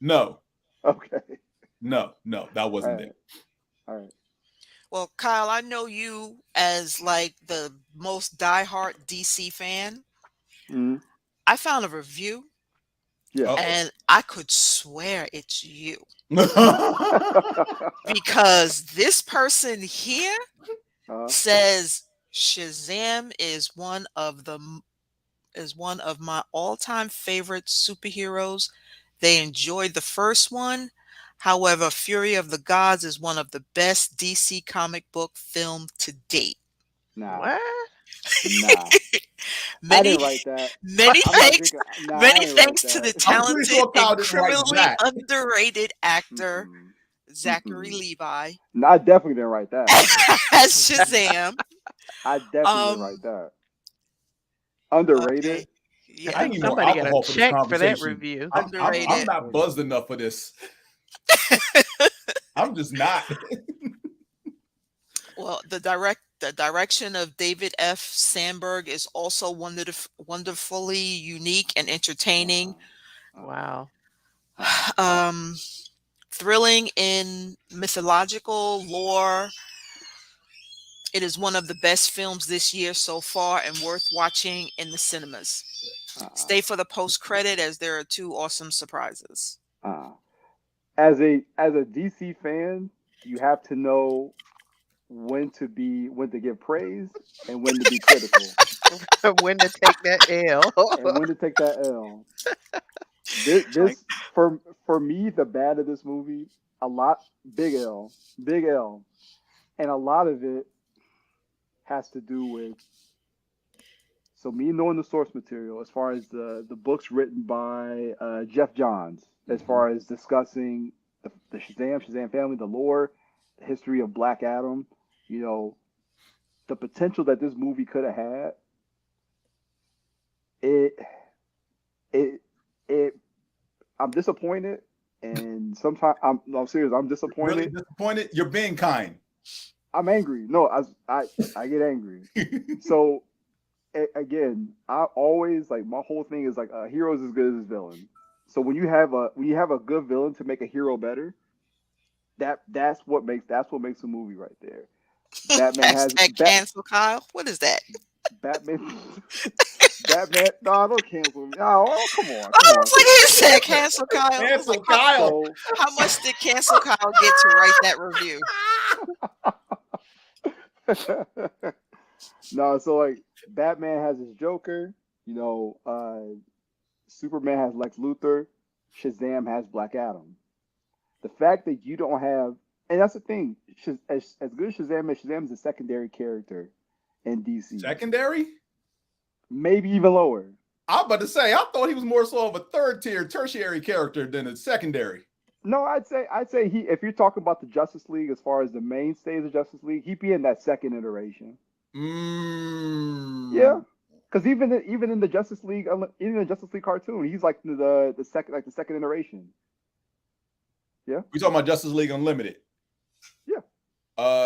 Speaker 4: No.
Speaker 2: Okay.
Speaker 4: No, that wasn't there.
Speaker 2: All right.
Speaker 3: Well, Kyle, I know you as like the most diehard DC fan.
Speaker 2: Mm-hmm.
Speaker 3: I found a review.
Speaker 2: Yeah.
Speaker 4: Uh-oh.
Speaker 3: And I could swear it's you. Because this person here says Shazam is one of my all-time favorite superheroes. They enjoyed the first one. However, Fury of the Gods is one of the best DC comic book film to date.
Speaker 2: Nah.
Speaker 5: What?
Speaker 2: Nah. I didn't write that.
Speaker 3: Many thanks to the talented and criminally underrated actor Zachary Levi.
Speaker 2: No, I definitely didn't write that.
Speaker 3: As Shazam.
Speaker 2: I definitely didn't write that. Underrated?
Speaker 3: Okay. Yeah.
Speaker 5: I think somebody got a check for that review.
Speaker 4: I'm not buzzed enough for this. I'm just not.
Speaker 3: Well, the direction of David F. Sandberg is also wonderfully unique and entertaining.
Speaker 5: Wow.
Speaker 3: Thrilling in mythological lore. It is one of the best films this year so far and worth watching in the cinemas. Stay for the post-credit as there are 2 awesome surprises.
Speaker 2: As a DC fan, you have to know when to give praise and when to be critical.
Speaker 5: When to take that L.
Speaker 2: And when to take that L. This for me, the bad of this movie, big L. And a lot of it has to do with me knowing the source material as far as the books written by Jeff Johns, as far as discussing the Shazam family, the lore, the history of Black Adam, the potential that this movie could have had. I'm disappointed, and sometimes I'm serious. I'm disappointed.
Speaker 4: Really disappointed? You're being kind.
Speaker 2: I'm angry. No, I get angry. So again, I always my whole thing is a hero is as good as his villain. So when you have a good villain to make a hero better, that's what makes a movie right there. Batman has
Speaker 3: cancel Kyle. What is that?
Speaker 2: Batman. No, don't cancel me. Oh, come on.
Speaker 3: I was like, he said cancel Kyle.
Speaker 4: Cancel Kyle.
Speaker 3: How much did cancel Kyle get to write that review?
Speaker 2: No, so Batman has his Joker, Superman has Lex Luthor, Shazam has Black Adam. The fact that you don't have, and that's the thing, as good as Shazam is a secondary character in DC.
Speaker 4: Secondary?
Speaker 2: Maybe even lower.
Speaker 4: I was about to say, I thought he was more so of a third-tier, tertiary character than a secondary.
Speaker 2: No, I'd say he. If you're talking about the Justice League, as far as the mainstay of the Justice League, he'd be in that second iteration. Yeah, because even in the Justice League, even the Justice League cartoon, he's like the second iteration. Yeah,
Speaker 4: we talking about Justice League Unlimited.
Speaker 2: Yeah.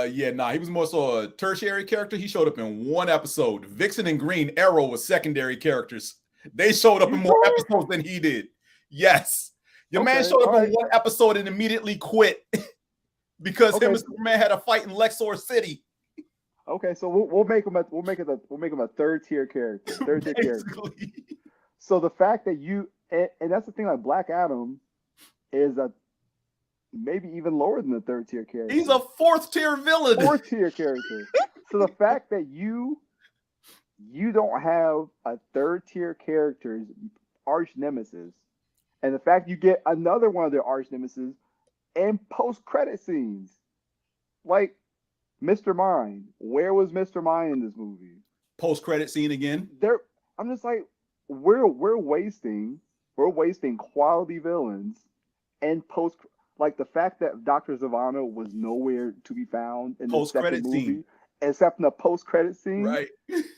Speaker 4: He was more so a tertiary character. He showed up in 1 episode. Vixen and Green Arrow was secondary characters. They showed up in more episodes than he did. Yes. Your man showed up in 1 episode and immediately quit because him and Superman had a fight in Lexor City.
Speaker 2: Okay, so we'll make him a third tier character. So the fact that and that's the thing, Black Adam is a maybe even lower than the third tier character.
Speaker 4: He's a 4th tier villain.
Speaker 2: 4th tier character. So the fact that you don't have a 3rd tier character's arch nemesis, and the fact you get another one of their arch nemesis in post credit scenes, like Mr. Mind. Where was Mr. Mind in this movie?
Speaker 4: Post credit scene again.
Speaker 2: I'm just like, we're wasting quality villains and like the fact that Dr. Zavanna was nowhere to be found in the
Speaker 4: Post
Speaker 2: second
Speaker 4: credit scene,
Speaker 2: movie, except in the post-credit scene,
Speaker 4: right?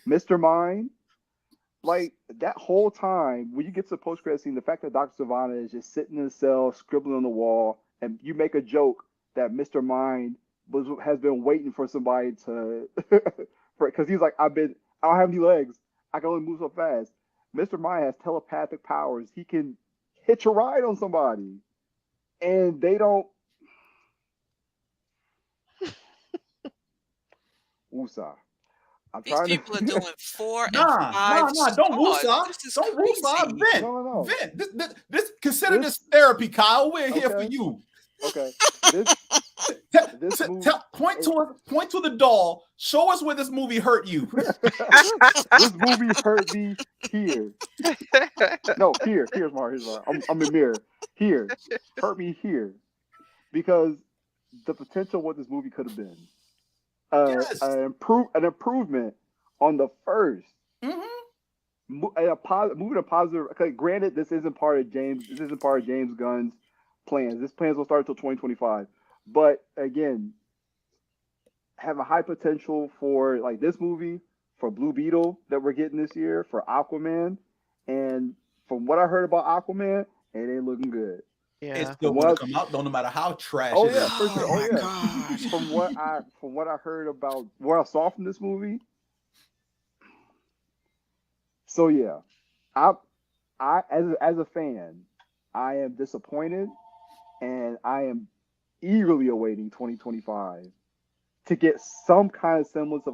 Speaker 2: Mr. Mind. Like that whole time, when you get to the post-credit scene, the fact that Dr. Savannah is just sitting in the cell, scribbling on the wall, and you make a joke that Mr. Mind has been waiting for somebody to, because he's like, I don't have any legs, I can only move so fast. Mr. Mind has telepathic powers. He can hitch a ride on somebody, and they don't. Woosah. I'm
Speaker 3: These
Speaker 2: trying
Speaker 3: people are doing
Speaker 2: to.
Speaker 3: 4 and 5
Speaker 4: Don't
Speaker 3: stars.
Speaker 4: woosah.
Speaker 3: This is
Speaker 4: Don't woosah.
Speaker 3: crazy.
Speaker 4: Vent.
Speaker 2: No, no, no.
Speaker 4: Vent. Consider
Speaker 2: This
Speaker 4: this therapy, Kyle. We're here for
Speaker 2: okay,
Speaker 4: you.
Speaker 2: okay. This this movie.
Speaker 4: Point to the doll. Show us where this movie hurt you.
Speaker 2: This movie hurt me here. No, here. Here's Mar. Here's Mar. I'm in mirror. Here. Hurt me here. Because the potential what this movie could have been.
Speaker 4: Yes.
Speaker 2: An improvement on the first.
Speaker 4: Mm-hmm.
Speaker 2: Moving a positive. Okay, granted, this isn't part of James Gunn's plans. This plans will start until 2025. But again, have a high potential for like this movie, for Blue Beetle that we're getting this year, for Aquaman, and from what I heard about Aquaman, it ain't looking good.
Speaker 4: It's
Speaker 5: Yeah.
Speaker 4: still going to come out, though, no matter how trash
Speaker 2: Oh
Speaker 4: it
Speaker 2: yeah,
Speaker 4: is.
Speaker 2: for sure.
Speaker 3: Oh
Speaker 2: Oh
Speaker 3: my
Speaker 2: yeah.
Speaker 3: God.
Speaker 2: From what I heard about what I saw from this movie. So yeah, I as a fan, I am disappointed, and I am eagerly awaiting 2025 to get some kind of semblance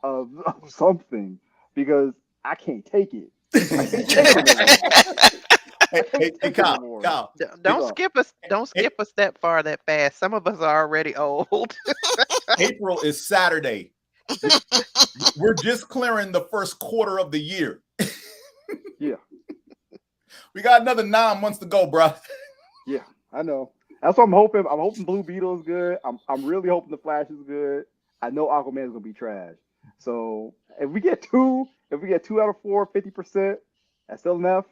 Speaker 2: of something, because I can't take it. I can't take it anymore. I can't
Speaker 4: Hey,
Speaker 2: take it
Speaker 4: Kyle,
Speaker 2: anymore.
Speaker 4: Kyle.
Speaker 5: Don't
Speaker 2: What's up?
Speaker 5: skip us. Don't
Speaker 4: Hey,
Speaker 5: skip us that far that fast. Some of us are already old.
Speaker 4: April is Saturday. We're just clearing the first quarter of the year.
Speaker 2: Yeah,
Speaker 4: We got another 9 months to go, bro.
Speaker 2: yeah, I know. That's what I'm hoping. I'm hoping Blue Beetle is good. I'm really hoping the Flash is good. I know Aquaman is gonna be trash. So if we get two out of four, 50%, that's still enough.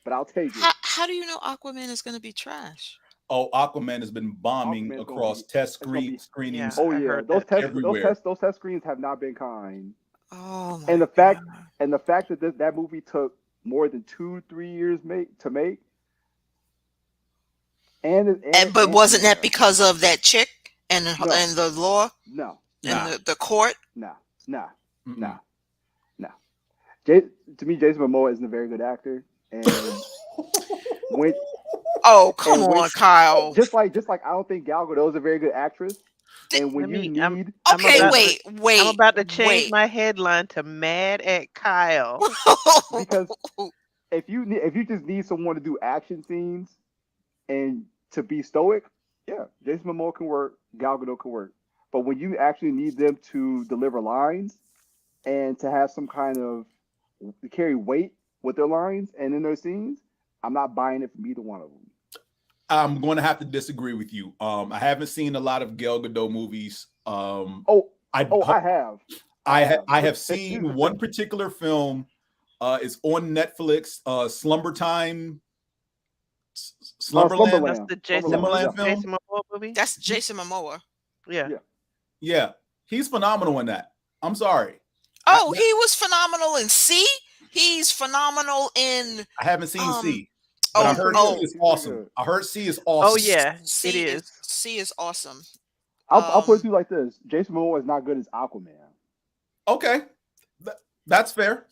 Speaker 2: But I'll take it.
Speaker 3: How do you know Aquaman is going to be trash?
Speaker 4: Oh, Aquaman has been bombing
Speaker 2: Aquaman's gonna
Speaker 4: across
Speaker 2: be. It's gonna be.
Speaker 4: screenings
Speaker 2: Oh
Speaker 5: I
Speaker 2: yeah,
Speaker 5: heard that.
Speaker 4: everywhere.
Speaker 2: those test screens have not been kind.
Speaker 3: Oh
Speaker 2: And
Speaker 3: my God.
Speaker 2: the fact that that movie took more than 2-3 years to make,
Speaker 3: But wasn't that
Speaker 2: yeah,
Speaker 3: because of that chick and
Speaker 2: no,
Speaker 3: the law
Speaker 2: no,
Speaker 3: and
Speaker 4: Nah.
Speaker 3: the court?
Speaker 2: nah, nah,
Speaker 4: Mm-mm.
Speaker 2: nah, nah. To me, Jason Momoa isn't a very good actor, and when
Speaker 3: Oh, come
Speaker 2: and when
Speaker 3: on, Kyle.
Speaker 2: just like I don't think Gal Gadot is a very good actress, and when
Speaker 5: Let
Speaker 2: you
Speaker 5: me.
Speaker 2: need
Speaker 5: I'm
Speaker 3: Okay,
Speaker 5: about
Speaker 2: a,
Speaker 5: to. I'm
Speaker 3: wait,
Speaker 5: about to change
Speaker 3: wait.
Speaker 5: my headline to "Mad at Kyle."
Speaker 2: because if you just need someone to do action scenes and to be stoic, yeah, Jason Momoa can work, Gal Gadot can work. But when you actually need them to deliver lines and to have some kind of carry weight with their lines and in their scenes, I'm not buying it from either one of them.
Speaker 4: I'm going to have to disagree with you. I haven't seen a lot of Gal Gadot movies.
Speaker 2: I have.
Speaker 4: I have seen one particular film. It's on Netflix. Slumbertime, Slumberland.
Speaker 5: That's the
Speaker 4: Slumberland film.
Speaker 5: Jason Momoa movie.
Speaker 3: That's Jason Momoa.
Speaker 5: Yeah.
Speaker 4: Yeah, he's phenomenal in that. I'm sorry.
Speaker 3: Oh, he was phenomenal in C. He's phenomenal in.
Speaker 4: I haven't seen C,
Speaker 3: Oh,
Speaker 4: but I heard
Speaker 3: oh,
Speaker 4: C is awesome. I heard C is
Speaker 5: Oh
Speaker 4: awesome.
Speaker 5: yeah, it
Speaker 3: C
Speaker 5: is.
Speaker 3: C is awesome.
Speaker 2: I'll put it to you like this: Jason Momoa is not good as Aquaman.
Speaker 4: Okay, that's fair.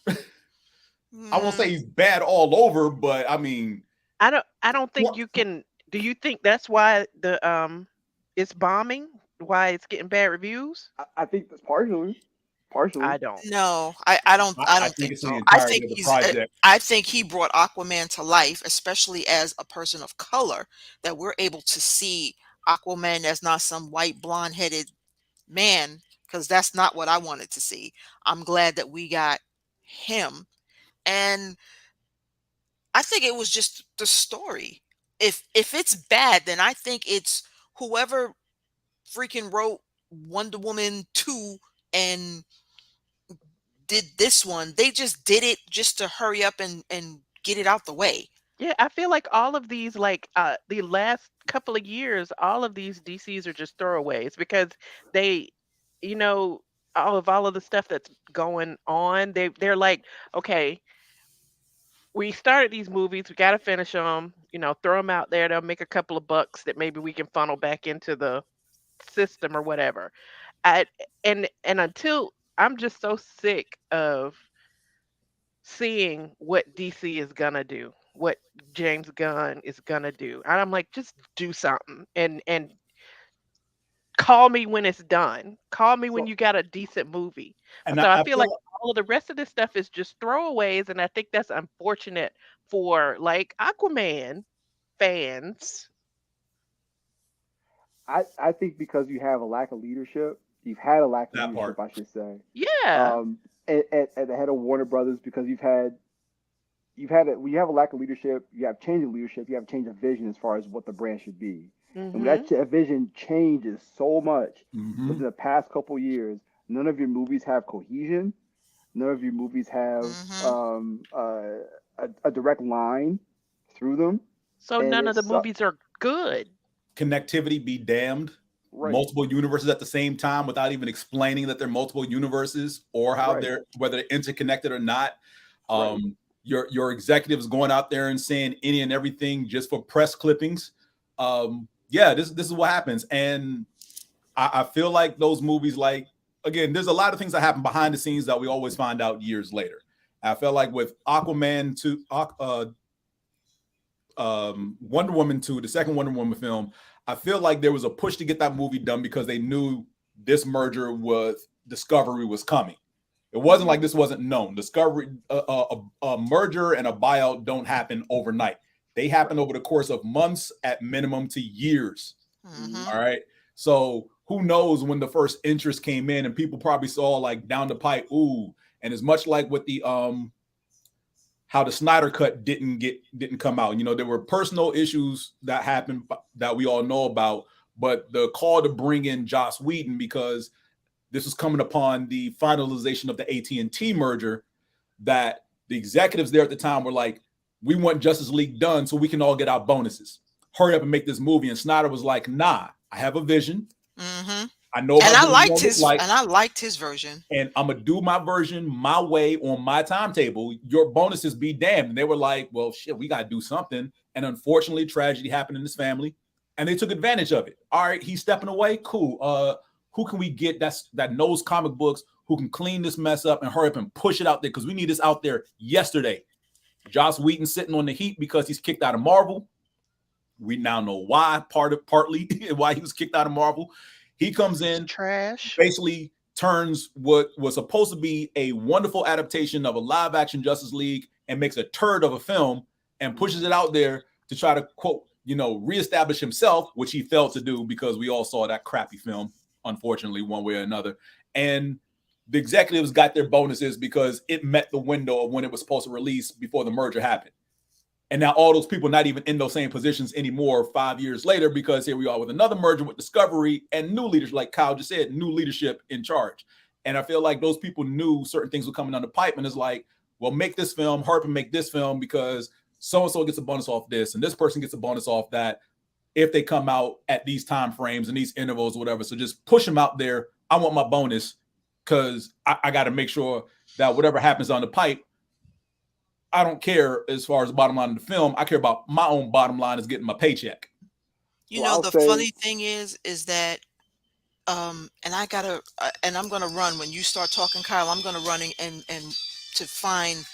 Speaker 4: I won't say
Speaker 3: mm,
Speaker 4: he's bad all over, but I mean,
Speaker 5: I don't think
Speaker 4: Well-
Speaker 5: you can. Do you think that's why it's bombing? Why it's getting bad reviews?
Speaker 2: I think that's partially.
Speaker 5: I don't.
Speaker 3: No, I don't. I don't think
Speaker 4: it's the
Speaker 3: so. I
Speaker 4: entirety
Speaker 3: think
Speaker 4: of the
Speaker 3: he's.
Speaker 4: project.
Speaker 3: I think he brought Aquaman to life, especially as a person of color. That we're able to see Aquaman as not some white blonde-headed man, because that's not what I wanted to see. I'm glad that we got him, and I think it was just the story. If it's bad, then I think it's whoever freaking wrote Wonder Woman 2 and did this one. They just did it just to hurry up and get it out the way.
Speaker 5: Yeah, I feel like all of these, like the last couple of years, all of these DCs are just throwaways because they, you know, all of the stuff that's going on, they're like, okay, we started these movies, we got to finish them, throw them out there, they'll make a couple of bucks that maybe we can funnel back into the system or whatever. I and until I'm just so sick of seeing what DC is gonna do, what James Gunn is gonna do. And I'm like, just do something and call me when it's done. Call me when
Speaker 2: So
Speaker 5: you got a decent movie.
Speaker 4: And
Speaker 5: So I
Speaker 4: I
Speaker 5: feel like
Speaker 4: feel
Speaker 5: all of the rest of this stuff is just throwaways, and I think that's unfortunate for like Aquaman fans.
Speaker 2: I think because you have a lack of leadership, you've had a lack of
Speaker 4: that
Speaker 2: leadership,
Speaker 4: part.
Speaker 2: I should say,
Speaker 5: Yeah.
Speaker 2: at the head of Warner Brothers, because when you have a lack of leadership, you have change of leadership, you have change of vision as far as what the brand should be. And when
Speaker 5: Mhm.
Speaker 2: that vision changes so much
Speaker 4: Hmm.
Speaker 2: within the past couple years, none of your movies have cohesion. None of your movies have
Speaker 3: Hmm.
Speaker 2: a direct line through them,
Speaker 5: So
Speaker 2: and
Speaker 5: none of the
Speaker 2: it's
Speaker 5: movies are good.
Speaker 4: Connectivity be damned.
Speaker 2: right,
Speaker 4: Multiple universes at the same time without even explaining that they're multiple universes or how
Speaker 2: right,
Speaker 4: they're whether they're interconnected or not.
Speaker 2: right.
Speaker 4: Your executives going out there and saying any and everything just for press clippings. Yeah, this is what happens. And I feel like those movies, like, again, there's a lot of things that happen behind the scenes that we always find out years later. I felt like with Aquaman 2, Wonder Woman 2, the second Wonder Woman film, I feel like there was a push to get that movie done because they knew this merger was Discovery was coming. It wasn't like this wasn't known. Discovery, a merger and a buyout don't happen overnight. They happen
Speaker 2: Right.
Speaker 4: over the course of months, at minimum to years.
Speaker 2: Hmm.
Speaker 4: All right. So who knows when the first interest came in, and people probably saw like down the pipe, ooh, and it's much like with the how the Snyder cut didn't come out. You know, there were personal issues that happened that we all know about, but the call to bring in Joss Whedon, because this was coming upon the finalization of the AT&T merger, that the executives there at the time were like, we want Justice League done so we can all get our bonuses. Hurry up and make this movie. And Snyder was like, nah, I have a vision.
Speaker 3: Hmm.
Speaker 4: I know what
Speaker 3: And
Speaker 4: my
Speaker 3: I
Speaker 4: vision is
Speaker 3: liked
Speaker 4: gonna look
Speaker 3: his
Speaker 4: like,
Speaker 3: and I liked his version.
Speaker 4: and I'm gonna do my version my way on my timetable. Your bonuses be damned. And they were like, well, shit, we gotta do something. And unfortunately, tragedy happened in this family, and they took advantage of it. All right, he's stepping away. Cool. Who can we get that knows comic books, who can clean this mess up and hurry up and push it out there? Because we need this out there yesterday. Joss Whedon sitting on the heat because he's kicked out of Marvel. We now know why, partly why he was kicked out of Marvel. He comes
Speaker 5: It's
Speaker 4: in,
Speaker 5: trash.
Speaker 4: basically turns what was supposed to be a wonderful adaptation of a live action Justice League and makes a turd of a film and pushes it out there to try to, quote, reestablish himself, which he failed to do because we all saw that crappy film, unfortunately, one way or another. And the executives got their bonuses because it met the window of when it was supposed to release before the merger happened. And now all those people not even in those same positions anymore 5 years later, because here we are with another merger with Discovery and new leadership, like Kyle just said, new leadership in charge. And I feel like those people knew certain things were coming down the pipe, and it's like, well, make this film, hurry up and make this film because so-and-so gets a bonus off this and this person gets a bonus off that if they come out at these time frames and these intervals, whatever. So just push them out there. I want my bonus because I got to make sure that whatever happens on the pipe, I don't care as far as the bottom line of the film. I care about my own bottom line is getting my paycheck.
Speaker 3: You
Speaker 2: So
Speaker 3: know,
Speaker 2: I'll
Speaker 3: the
Speaker 2: say,
Speaker 3: funny thing is that and I gotta and I'm gonna run when you start talking, Kyle. I'm gonna run and to find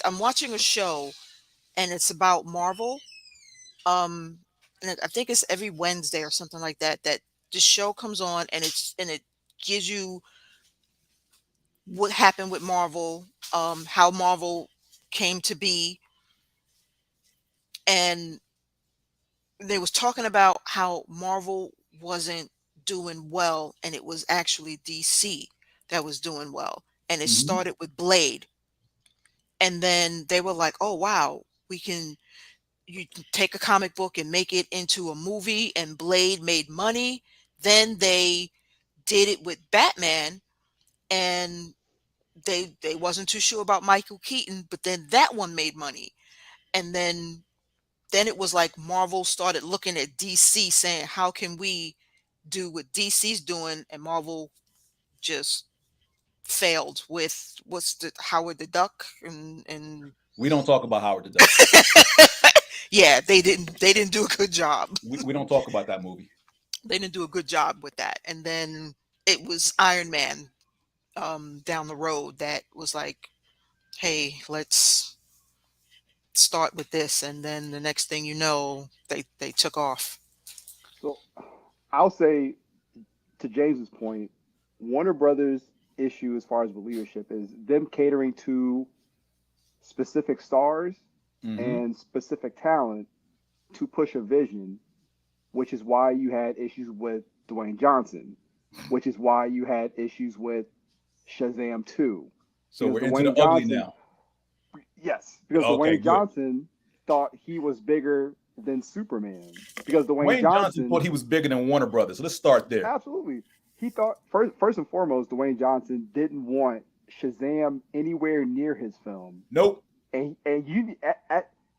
Speaker 3: I'm watching a show and it's about Marvel. Um, and I think it's every Wednesday or something like that. That the show comes on and it gives you what happened with Marvel, how Marvel came to be, and they was talking about how Marvel wasn't doing well and it was actually DC that was doing well. And it
Speaker 4: Mm-hmm.
Speaker 3: started with Blade. And then they were like, "Oh wow, you can take a comic book and make it into a movie," and Blade made money. Then they did it with Batman, and they wasn't too sure about Michael Keaton, but then that one made money. And then it was like Marvel started looking at DC saying, how can we do what DC's doing? And Marvel just failed with what's the Howard the Duck and
Speaker 4: We don't talk about Howard the Duck.
Speaker 3: yeah, they didn't do a good job.
Speaker 4: We don't talk about that movie.
Speaker 3: They didn't do a good job with that. And then it was Iron Man down the road that was like, hey, let's start with this. And then the next thing you know, they took off.
Speaker 2: So I'll say, to James's point, Warner Brothers' issue as far as with leadership is them catering to specific stars and specific talent to push a vision, which is why you had issues with Dwayne Johnson, which is why you had issues with Shazam 2.
Speaker 4: So we're into the ugly now.
Speaker 2: Yes, because Dwayne Johnson thought he was bigger than Superman. Because Dwayne Johnson
Speaker 4: thought he was bigger than Warner Brothers. So let's start there.
Speaker 2: Absolutely. He thought, first and foremost, Dwayne Johnson didn't want Shazam anywhere near his film.
Speaker 4: Nope.
Speaker 2: And you,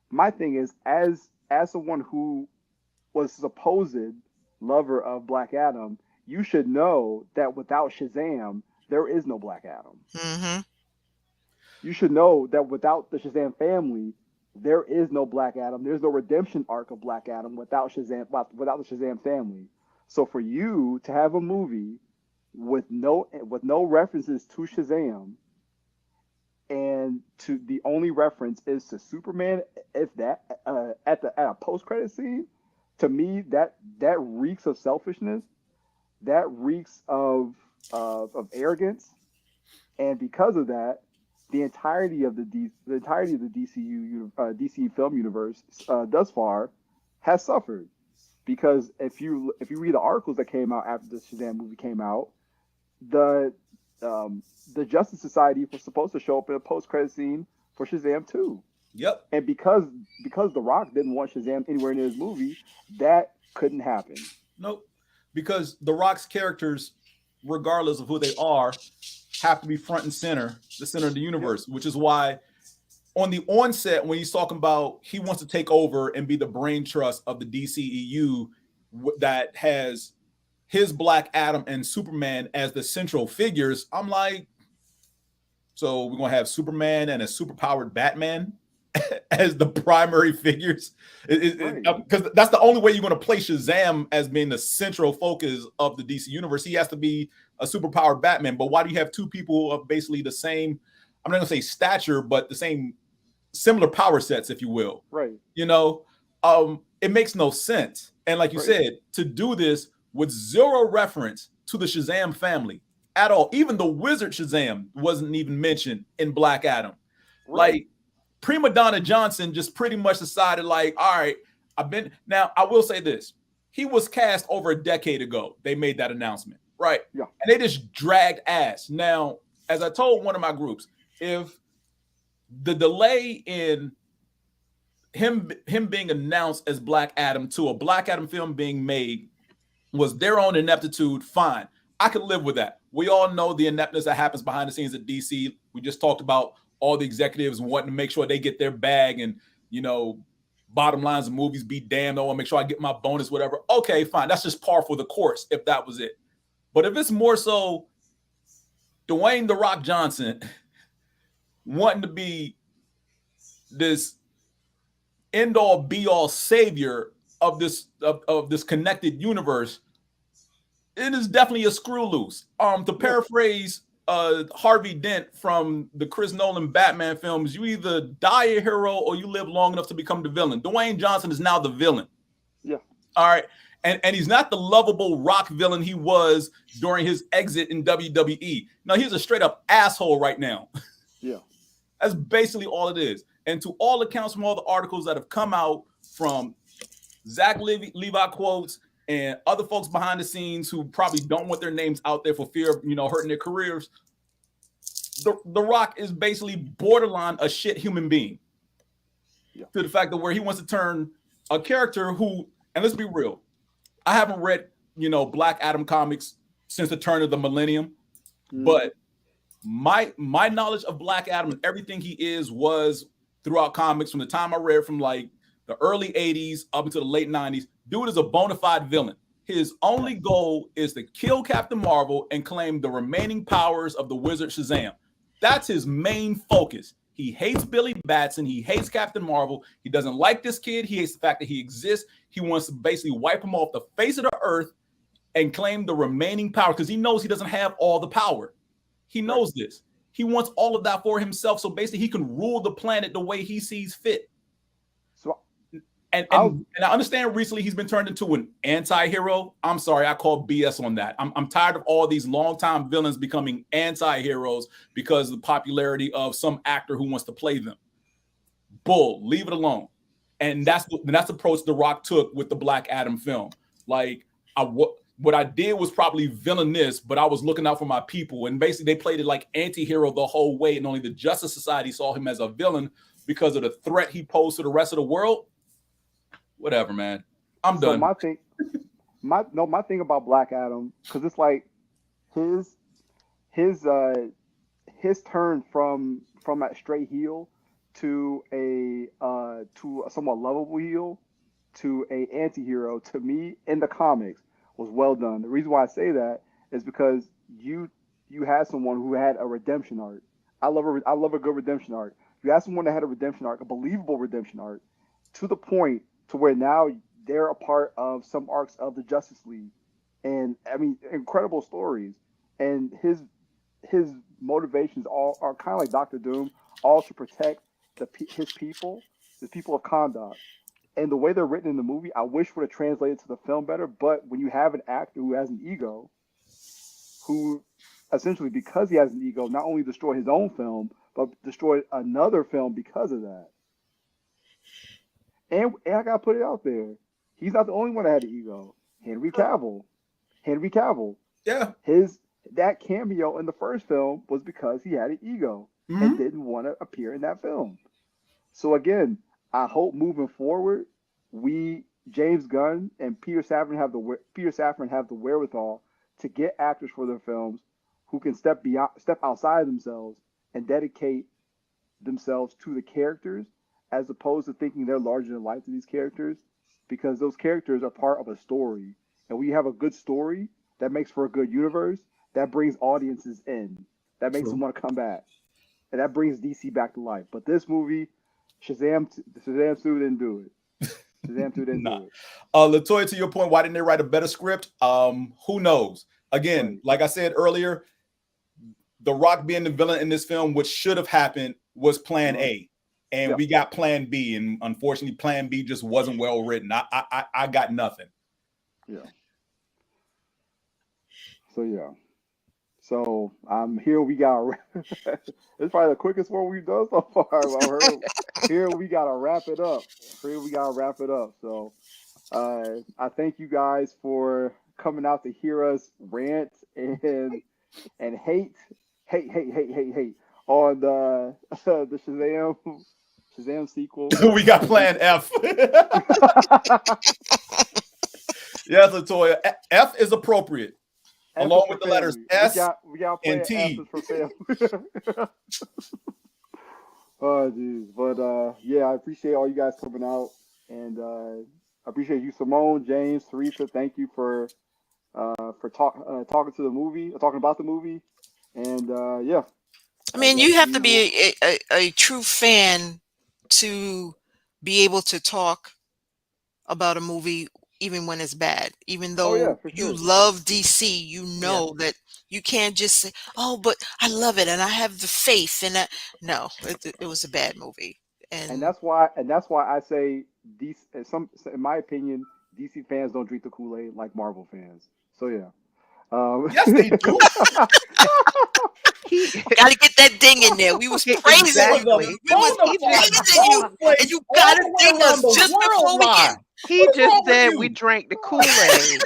Speaker 2: my thing is, as someone who was supposed lover of Black Adam, you should know that without Shazam, there is no Black Adam.
Speaker 3: Mm-hmm.
Speaker 2: You should know that without the Shazam family, there is no Black Adam. There's no redemption arc of Black Adam without Shazam, without the Shazam family. So for you to have a movie with no references to Shazam, and to the only reference is to Superman, if that at a post credit scene, to me that reeks of selfishness, that reeks of arrogance, and because of that, the entirety of the DC film universe thus far has suffered. Because if you read the articles that came out after the Shazam movie came out, the Justice Society was supposed to show up in a post-credit scene for Shazam 2.
Speaker 4: Yep.
Speaker 2: And because The Rock didn't want Shazam anywhere near his movie, that couldn't happen.
Speaker 4: Nope. Because The Rock's characters, regardless of who they are, have to be front and center, the center of the universe, which is why on the onset, when he's talking about he wants to take over and be the brain trust of the DCEU that has his Black Adam and Superman as the central figures, I'm like, so we're going to have Superman and a superpowered Batman as the primary figures? Because that's the only way you're going to play Shazam as being the central focus of the DC universe. He has to be a superpowered Batman. But why do you have two people of basically the same, I'm not going to say stature, but the same similar power sets, if you will?
Speaker 2: Right.
Speaker 4: You know, it makes no sense. And like you said, to do this with zero reference to the Shazam family at all. Even the wizard Shazam wasn't even mentioned in Black Adam. Right. Like, Prima Donna Johnson just pretty much decided, like, all right, now I will say this. He was cast over a decade ago. They made that announcement, right?
Speaker 2: Yeah.
Speaker 4: And they just dragged ass. Now, as I told one of my groups, if the delay in him being announced as Black Adam to a Black Adam film being made was their own ineptitude, fine. I could live with that. We all know the ineptness that happens behind the scenes at DC. We just talked about all the executives wanting to make sure they get their bag and, you know, bottom lines of movies be damned. I want to make sure I get my bonus, whatever. Okay, fine. That's just par for the course if that was it. But if it's more so Dwayne "The Rock" Johnson wanting to be this end-all be-all savior of this connected universe, it is definitely a screw loose. To paraphrase Harvey Dent from the Chris Nolan Batman films, you either die a hero or you live long enough to become the villain. Dwayne Johnson is now the villain.
Speaker 2: Yeah.
Speaker 4: All right. And he's not the lovable Rock villain he was during his exit in WWE. No, he's a straight up asshole right now.
Speaker 2: Yeah.
Speaker 4: That's basically all it is. And to all accounts from all the articles that have come out from Zach Levi quotes and other folks behind the scenes who probably don't want their names out there for fear of, you know, hurting their careers, the Rock is basically borderline a shit human being. Yeah. To the fact that where he wants to turn a character who, and let's be real, I haven't read, you know, Black Adam comics since the turn of the millennium, but my knowledge of Black Adam and everything he is was throughout comics from the time I read from like the early 80s up until the late 90s. Dude is a bona fide villain. His only goal is to kill Captain Marvel and claim the remaining powers of the wizard Shazam. That's his main focus. He hates Billy Batson. He hates Captain Marvel. He doesn't like this kid. He hates the fact that he exists. He wants to basically wipe him off the face of the earth and claim the remaining power because he knows he doesn't have all the power. He knows this. He wants all of that for himself. So basically, he can rule the planet the way he sees fit. So, and I understand recently he's been turned into an anti-hero. I'm sorry, I call BS on that. I'm tired of all these longtime villains becoming anti-heroes because of the popularity of some actor who wants to play them. Bull, leave it alone. And that's the approach The Rock took with the Black Adam film. Like, what I did was probably villainous, but I was looking out for my people. And basically, they played it like anti-hero the whole way. And only the Justice Society saw him as a villain because of the threat he posed to the rest of the world. Whatever, man. I'm done.
Speaker 2: My thing about Black Adam, because it's like his turn from that straight heel to a somewhat lovable heel to a anti-hero, to me in the comics was well done. The reason why I say that is because you had someone who had a redemption arc. I love a good redemption arc. You had someone that had a redemption arc, a believable redemption arc, to the point to where now they're a part of some arcs of the Justice League, and I mean, incredible stories. And his motivations all are kind of like Doctor Doom, all to protect his people, the people of Kahndaq. And the way they're written in the movie, I wish would have translated to the film better. But when you have an actor who has an ego, who essentially, because he has an ego, not only destroyed his own film, but destroyed another film because of that. And I gotta put it out there, he's not the only one that had an ego. Henry Cavill.
Speaker 4: Yeah.
Speaker 2: That cameo in the first film was because he had an ego and didn't want to appear in that film. So again, I hope moving forward, James Gunn and Peter Safran have the wherewithal to get actors for their films who can step outside themselves and dedicate themselves to the characters, as opposed to thinking they're larger than life to these characters, because those characters are part of a story. And when you have a good story that makes for a good universe, that brings audiences in. That makes them want to come back. And that brings DC back to life. But this movie, Shazam 2 didn't do it. Shazam 2 didn't do it.
Speaker 4: LaToya, to your point, why didn't they write a better script? Who knows? Again, like I said earlier, The Rock being the villain in this film, which should have happened, was plan A. And we got plan B. And unfortunately, plan B just wasn't well written. I got nothing.
Speaker 2: Yeah. So here we got. It's probably the quickest one we've done so far. Here we gotta wrap it up. So I thank you guys for coming out to hear us rant and hate on the Shazam sequel.
Speaker 4: We got plan F. Yes, LaToya. F is appropriate.
Speaker 2: F
Speaker 4: along with the
Speaker 2: family.
Speaker 4: letters S
Speaker 2: we got
Speaker 4: and T.
Speaker 2: F for family. Oh, geez. But yeah, I appreciate all you guys coming out, and I appreciate you, Simone, James, Theresa. Thank you for talking about the movie, and yeah.
Speaker 3: I mean, you have to be a true fan to be able to talk about a movie even when it's bad. Even though you love DC, you know that you can't just say, "Oh, but I love it and I have the faith." And no, it was a bad movie.
Speaker 2: And that's why I say DC. In my opinion, DC fans don't drink the Kool-Aid like Marvel fans. So yeah.
Speaker 4: Yes, they do.
Speaker 3: Gotta get that ding in there. We was praising you. We was praising you, and you gotta ding us just before we get.
Speaker 5: He just said we drank the Kool-Aid.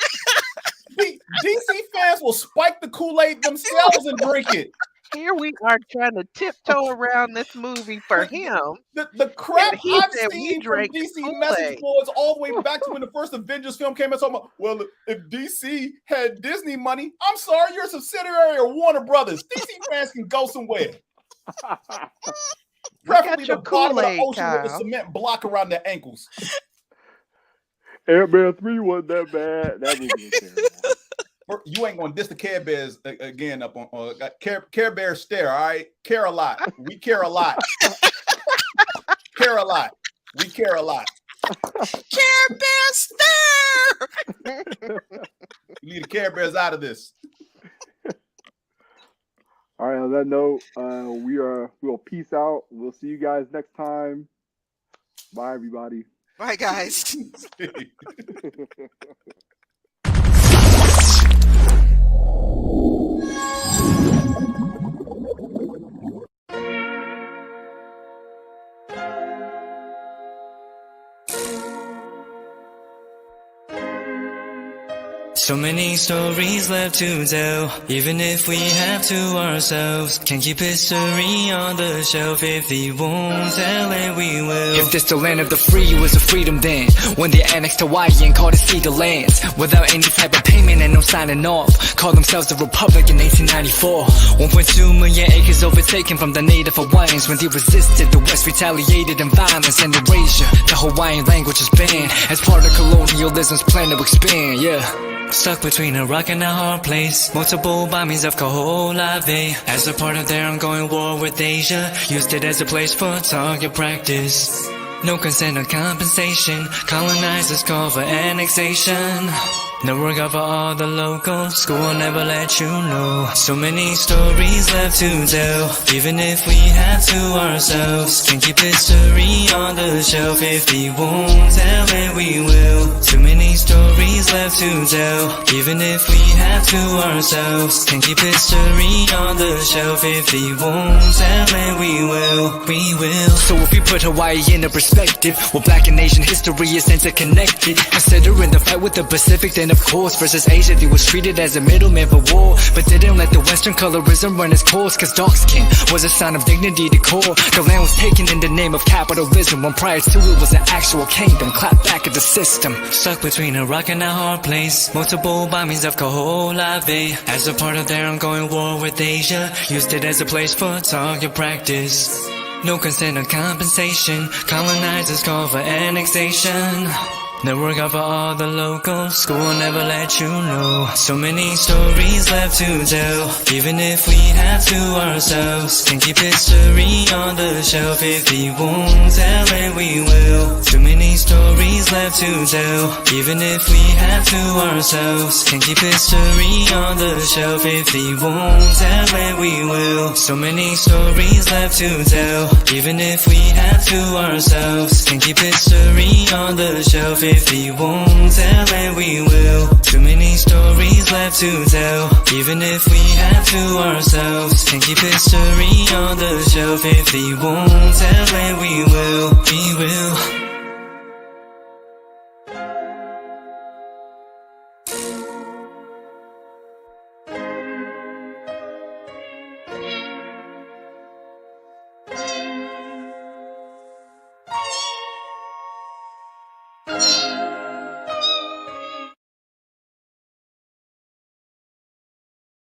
Speaker 4: DC fans will spike the Kool-Aid themselves and drink it.
Speaker 5: Here we are trying to tiptoe around this movie for him.
Speaker 4: The crap
Speaker 5: And he
Speaker 4: I've
Speaker 5: said we
Speaker 4: seen from
Speaker 5: drank
Speaker 4: DC
Speaker 5: Kool-Aid.
Speaker 4: message boards all the way back to when the first Avengers film came out. Talking about, well, if DC had Disney money, I'm sorry, you're a subsidiary of Warner Brothers. DC fans can go somewhere. Preferably the bottom of the ocean with a cement block around their ankles.
Speaker 2: Ant-Man 3 wasn't that bad. That movie was terrible.
Speaker 4: You ain't gonna diss the Care Bears again up on Care Bears stare. All right, care a lot. We care a lot. Care a lot. We care a lot.
Speaker 3: Care Bears stare.
Speaker 4: You need the Care Bears out of this.
Speaker 2: All right. On that note, we'll peace out. We'll see you guys next time. Bye, everybody.
Speaker 3: Bye, guys.
Speaker 6: So many stories left to tell, even if we have to ourselves. Can't keep history on the shelf. If we won't tell it, we will.
Speaker 7: If this the land of the free, it was a freedom then. When they annexed Hawaii and called it Cedar Lands, without any type of payment and no signing off. Called themselves the Republic in 1894. 1.2 million acres overtaken from the native Hawaiians. When they resisted, the West retaliated in violence and erasure. The Hawaiian language is banned as part of colonialism's plan to expand, yeah.
Speaker 6: Stuck between a rock and a hard place. Multiple bombings of Kaho'olawe as a part of their ongoing war with Asia. Used it as a place for target practice. No consent or compensation. Colonizers call for annexation. No work out for all the locals. School will never let you know. So many stories left to tell, even if we have to ourselves. Can't keep history on the shelf. If we won't tell it, we will. Too many stories left to tell, even if we have to ourselves. Can't keep history on the shelf. If we won't tell it, we will. We will.
Speaker 7: So if we put Hawaii into perspective, well, Black and Asian history is interconnected. Considering the fight with the Pacific, then of course versus Asia, they was treated as a middleman for war, but didn't let the Western colorism run its course. Cause dark skin was a sign of dignity to core. The land was taken in the name of capitalism, when prior to it was an actual kingdom. Clap back at the system.
Speaker 6: Stuck between a rock and a hard place. Multiple bombings of Kaho'olawe as a part of their ongoing war with Asia. Used it as a place for target practice. No consent or compensation. Colonizers call for annexation. No work out for all the locals. School will never let you know. So many stories left to tell, even if we have to ourselves. Can't keep history on the shelf. If we won't tell it, we will. Too many stories left to tell, even if we have to ourselves. Can't keep history on the shelf. If we won't tell it, we will. So many stories left to tell, even if we have to ourselves. Can't keep history on the shelf. If we won't tell it, we will. Too many stories left to tell, even if we have to ourselves. Can't keep history on the shelf. If we won't tell it, we will. We will.